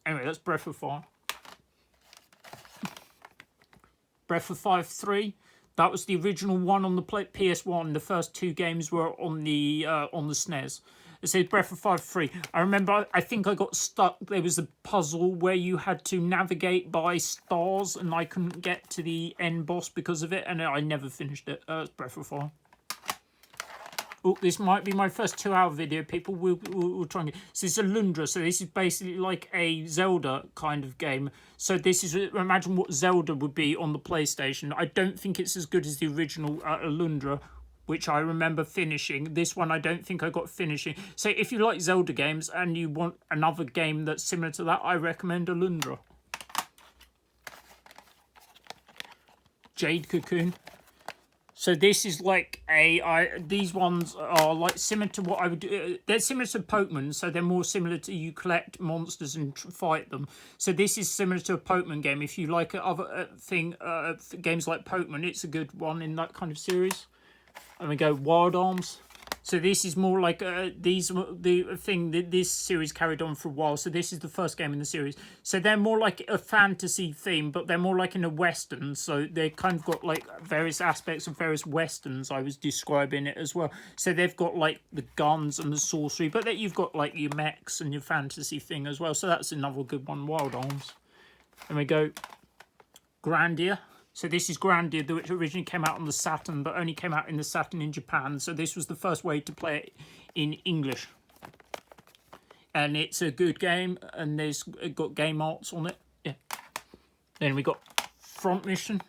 Anyway, that's Breath of Fire. Breath of Fire 3. That was the original one on the PS1. The first 2 games were on the SNES. It says Breath of Fire 3. I remember, I think I got stuck. There was a puzzle where you had to navigate by stars, and I couldn't get to the end boss because of it, and I never finished it. It's Breath of Fire. Oh, this might be my first 2-hour video. People will try and get. So it's a Lundra. So this is basically like a Zelda kind of game. So this is, imagine what Zelda would be on the PlayStation. I don't think it's as good as the original Lundra, which I remember finishing. This one I don't think I got finishing. So if you like Zelda games and you want another game that's similar to that, I recommend a Lundra. Jade Cocoon. So this is like these ones are like similar to what I would do. They're similar to Pokemon, so they're more similar to you collect monsters and fight them. So this is similar to a Pokemon game. If you like other games like Pokemon, it's a good one in that kind of series. And we go Wild Arms. So this is more like this series carried on for a while. So this is the first game in the series. So they're more like a fantasy theme, but they're more like in a western. So they kind of got like various aspects of various westerns. I was describing it as well. So they've got like the guns and the sorcery, but then you've got like your mechs and your fantasy thing as well. So that's another good one, Wild Arms. And we go Grandia. So this is Grandia, which originally came out on the Saturn, but only came out in the Saturn in Japan. So this was the first way to play it in English. And it's a good game, and there's got game arts on it. Yeah. Then we got Front Mission.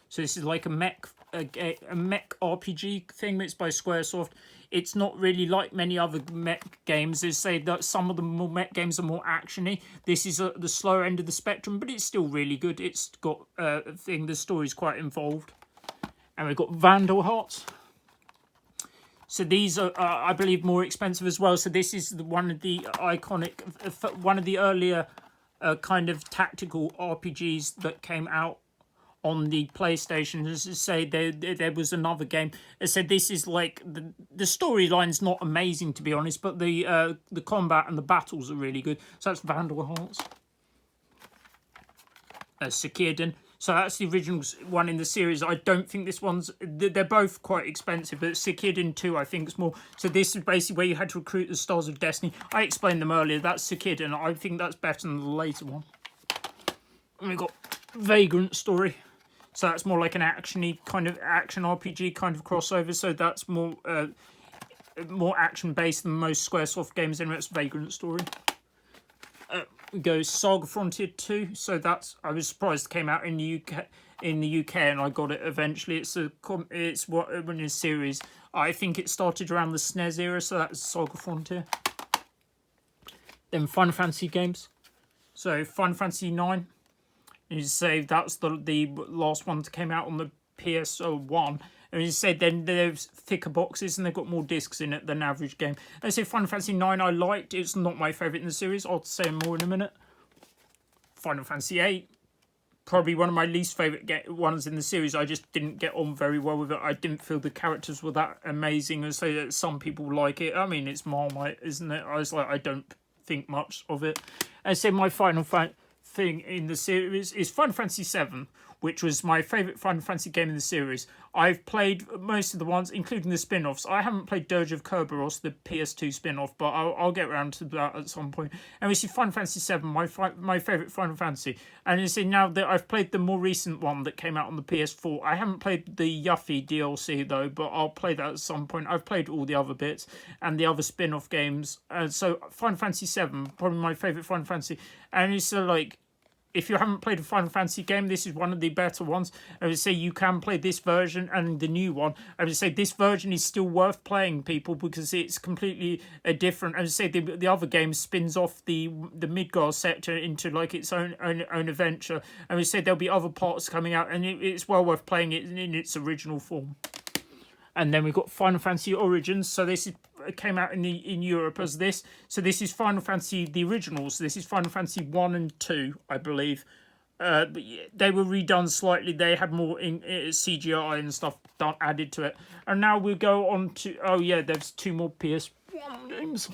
So this is like a mech RPG thing. It's by Squaresoft. It's not really like many other mech games. They say that some of the more mech games are more actiony. This is the slower end of the spectrum, but it's still really good. It's got the story's quite involved. And we've got Vandal Hearts. So these are, I believe, more expensive as well. So this is one of the iconic, one of the earlier kind of tactical RPGs that came out on the PlayStation. As I say, there was another game. I said this is like the storyline's not amazing, to be honest, but the combat and the battles are really good. So that's Vandal Hearts. Sekirden. So that's the original one in the series. I don't think this one's... They're both quite expensive, but Sekirden 2 I think is more... So this is basically where you had to recruit the Stars of Destiny. I explained them earlier. That's Sekirden. I think that's better than the later one. And we've got Vagrant Story. So that's more like an actiony kind of action RPG kind of crossover. So that's more action based than most SquareSoft games. Anyway, it's Vagrant Story. We go Saga Frontier 2. So that's, I was surprised it came out in the UK, and I got it eventually. It's what in a series. I think it started around the SNES era. So that's Saga Frontier. Then Final Fantasy games. So Final Fantasy 9. You say that's the last one that came out on the Ps1. And you say then there's thicker boxes and they've got more discs in it than average game. I say Final Fantasy 9 I liked. It's not my favourite in the series. I'll say more in a minute. Final Fantasy 8. Probably one of my least favourite ones in the series. I just didn't get on very well with it. I didn't feel the characters were that amazing. And so that some people like it. I mean, it's Marmite, isn't it? I was like, I don't think much of it. I say my final thing in the series is Final Fantasy 7, which was my favourite Final Fantasy game in the series. I've played most of the ones, including the spin-offs. I haven't played Dirge of Kerberos, the PS2 spin-off, but I'll get around to that at some point. And we see Final Fantasy 7, my favourite Final Fantasy. And you see, now that I've played the more recent one that came out on the PS4, I haven't played the Yuffie DLC though, but I'll play that at some point. I've played all the other bits and the other spin-off games. So Final Fantasy 7, probably my favourite Final Fantasy. And it's like, if you haven't played a Final Fantasy game, this is one of the better ones. I would say you can play this version and the new one. I would say this version is still worth playing, people, because it's completely different. I would say the other game spins off the Midgar sector into like its own adventure. I would say there'll be other parts coming out, and it's well worth playing it in its original form. And then we've got Final Fantasy Origins. So this came out in Europe as this. So this is Final Fantasy, the originals. So this is Final Fantasy 1 and 2, I believe. But they were redone slightly. They had more CGI and stuff added to it. And now we'll go on to... Oh, yeah, there's 2 more PS1 games.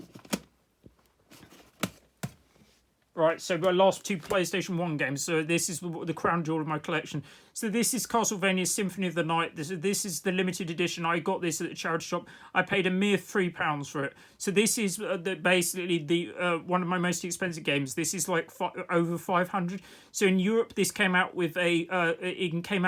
Right, so my last two PlayStation 1 games. So this is the crown jewel of my collection. So this is Castlevania Symphony of the Night. This is the limited edition. I got this at the charity shop. I paid a mere £3 for it. So this is basically the one of my most expensive games. This is like over 500. So in Europe, this came out with it came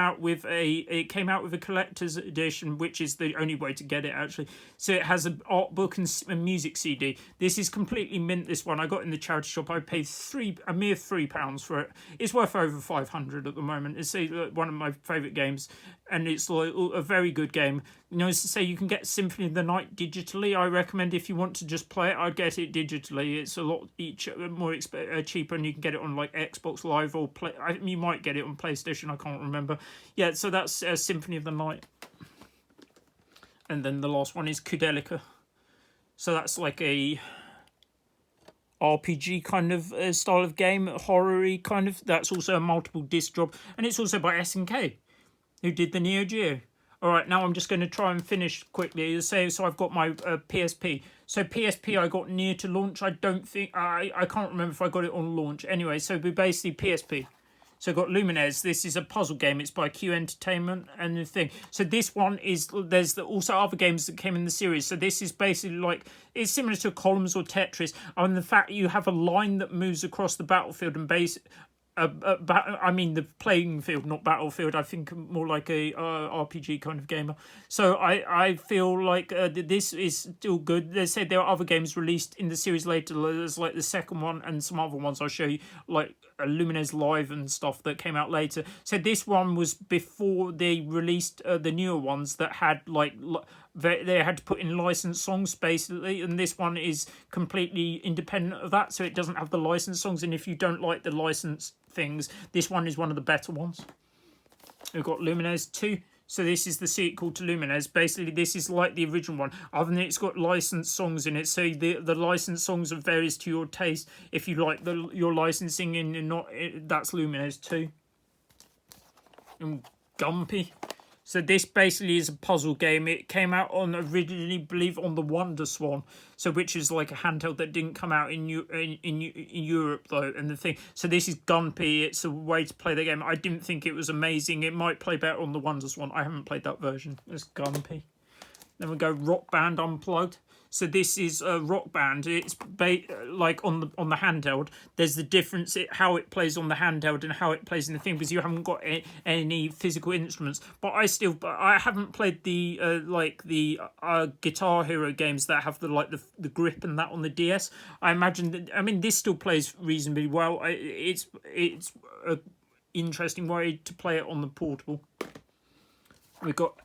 out with a collector's edition, which is the only way to get it actually. So it has an art book and a music CD. This is completely mint. This one I got in the charity shop. I paid a mere £3 for it. It's worth over 500 at the moment. It's one of my favourite games, and it's like a very good game. You know, as to say, you can get Symphony of the Night digitally. I recommend if you want to just play it, I'd get it digitally. It's a lot more cheaper, and you can get it on like Xbox Live or you might get it on PlayStation. I can't remember. Yeah, so that's Symphony of the Night, and then the last one is Kudelica. So that's like a RPG kind of style of game, horror-y kind of. That's also a multiple disc drop, and it's also by SNK, who did the Neo Geo. All right, now I'm just going to try and finish quickly. So I've got my PSP. So PSP I got near to launch. I don't think I can't remember if I got it on launch. Anyway, so we basically PSP. So I've got Lumines. This is a puzzle game. It's by Q Entertainment and the thing. So this one is, there's also other games that came in the series. So this is basically like, it's similar to Columns or Tetris. And the fact you have a line that moves across the battlefield and I mean the playing field, not battlefield. I think more like a RPG kind of gamer. So I feel like this is still good. They said there are other games released in the series later. There's like the second one and some other ones I'll show you, like Lumines Live and stuff that came out later. So this one was before they released the newer ones that had like they had to put in licensed songs basically, and this one is completely independent of that, so it doesn't have the licensed songs. And if you don't like the licensed things, this one is one of the better ones. We've got Lumines 2. So this is the sequel to Lumines. Basically, this is like the original one, other than it's got licensed songs in it. So the licensed songs are various to your taste. If you like your licensing and not, that's Lumines 2. And Gumpy. So this basically is a puzzle game. It came out on originally, believe, on the Wonder Swan, so which is like a handheld that didn't come out in Europe though. And the thing, so this is Gunpy. It's a way to play the game. I didn't think it was amazing. It might play better on the Wonder Swan. I haven't played that version. It's Gunpy. Then we go Rock Band Unplugged. So this is a Rock Band. It's like on the handheld. There's the difference how it plays on the handheld and how it plays in the thing, because you haven't got any physical instruments. But I haven't played the Guitar Hero games that have the grip and that on the DS. I imagine that. I mean, this still plays reasonably well. It's a interesting way to play it on the portable. We've got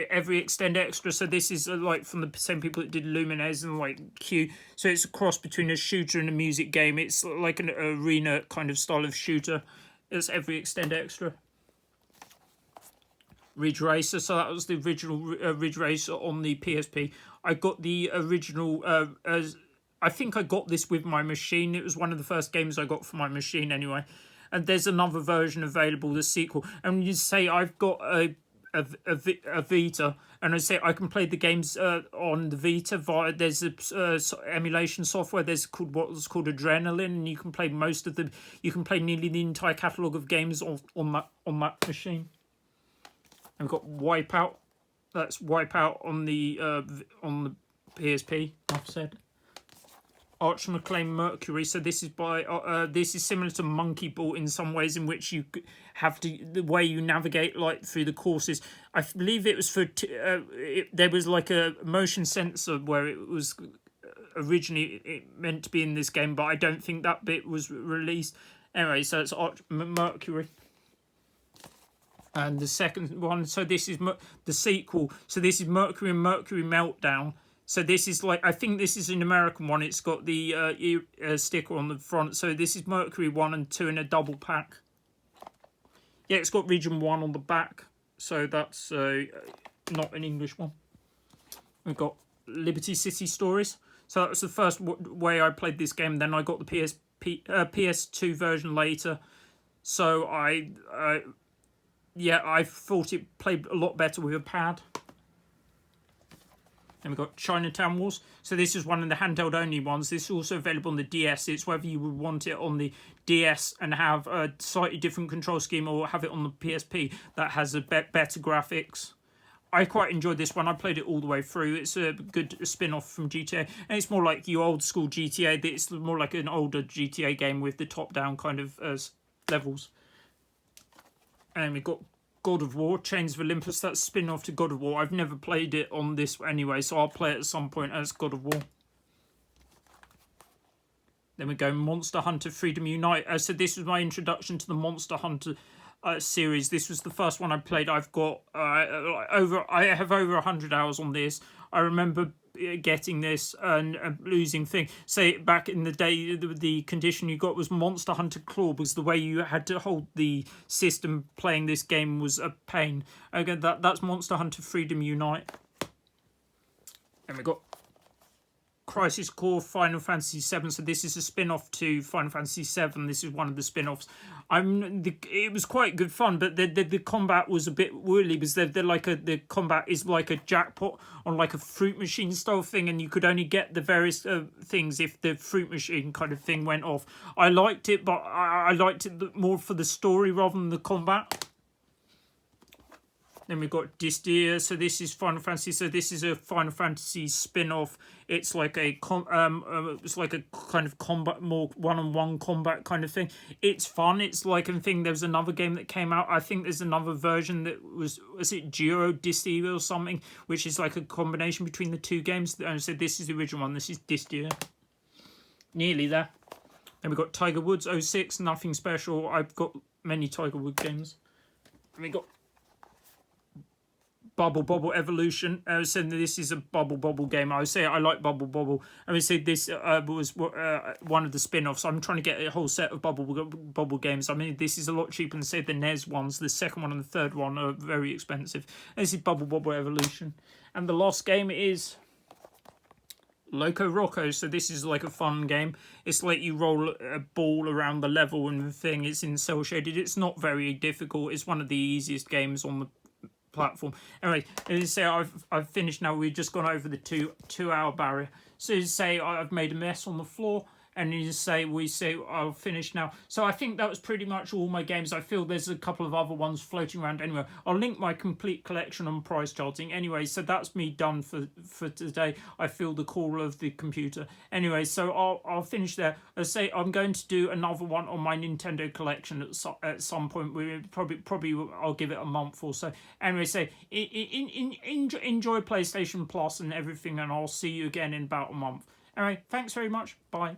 every extend extra. So this is like from the same people that did Lumines and like Q. So it's a cross between a shooter and a music game. It's like an arena kind of style of shooter. It's every extend extra. Ridge Racer. So that was the original Ridge Racer on the PSP. I got the original. I think I got this with my machine. It was one of the first games I got for my machine anyway. And there's another version available, the sequel. And you say I've got a Vita, and I say I can play the games on the Vita via there's emulation software. There's what's called Adrenaline, and you can play nearly the entire catalogue of games on that machine. And we've got Wipeout. That's Wipeout on the PSP. I've said. Archer McLean Mercury. So this is this is similar to Monkey Ball in some ways, in which you have the way you navigate like through the courses. I believe it was for there was like a motion sensor where it was originally meant to be in this game, but I don't think that bit was released. Anyway, so it's Archer Mercury. And the second one, so this is the sequel. So this is Mercury and Mercury Meltdown. So this is like, I think this is an American one. It's got the sticker on the front. So this is Mercury 1 and 2 in a double pack. Yeah, it's got Region 1 on the back. So that's not an English one. We've got Liberty City Stories. So that was the first way I played this game. Then I got the PS2 version later. So I thought it played a lot better with a pad. Then we've got Chinatown Wars. So this is one of the handheld only ones. This is also available on the DS. It's whether you would want it on the DS and have a slightly different control scheme, or have it on the PSP that has a better graphics. I quite enjoyed this one. I played it all the way through. It's a good spin-off from GTA. And it's more like your old school GTA. It's more like an older GTA game with the top-down kind of levels. And we've got God of War, Chains of Olympus. That's spin-off to God of War. I've never played it on this anyway, so I'll play it at some point as God of War. Then we go Monster Hunter Freedom Unite. So this was my introduction to the Monster Hunter series. This was the first one I played. I've got I have over 100 hours on this. I remember getting this and losing thing. Say back in the day, the condition you got was Monster Hunter Claw, because the way you had to hold the system playing this game was a pain. Okay, that's Monster Hunter Freedom Unite. And we got Crisis Core Final Fantasy VII. So this is a spin-off to Final Fantasy VII. This is one of the spin-offs. It was quite good fun, but the combat was a bit whirly, because the combat is like a jackpot on like a fruit machine style thing, and you could only get the various things if the fruit machine kind of thing went off. I liked it, but I liked it more for the story rather than the combat. Then we've got Distia. So this is Final Fantasy. So this is a Final Fantasy spin-off. It's like a it's like a kind of combat, more one-on-one combat kind of thing. It's fun. It's like a thing. There was another game that came out. I think there's another version that was it Geo Distia or something, which is like a combination between the two games. And so this is the original one. This is Distia. Nearly there. Then we've got Tiger Woods 06. Nothing special. I've got many Tiger Woods games. And we got Bubble Bobble Evolution. So this is a Bubble game. I would say I like Bubble Bobble. I would say this was one of the spin-offs. I'm trying to get a whole set of Bubble games. I mean, this is a lot cheaper than, say, the NES ones. The second one and the third one are very expensive. And this is Bubble Bobble Evolution. And the last game is Loco Roco. So this is like a fun game. It's like you roll a ball around the level and the thing. It's in cell shaded. It's not very difficult. It's one of the easiest games on the platform. Anyway, as I say, I've finished now. We've just gone over the two hour barrier. So you say I've made a mess on the floor, and we say I'll finish now. So I think that was pretty much all my games. I feel there's a couple of other ones floating around anyway. I'll link my complete collection on price charting. Anyway, so that's me done for today. I feel the call of the computer. Anyway, so I'll finish there. As I say, I'm going to do another one on my Nintendo collection at some point. We probably I'll give it a month or so. Anyway, so enjoy PlayStation Plus and everything, and I'll see you again in about a month. Anyway, thanks very much. Bye.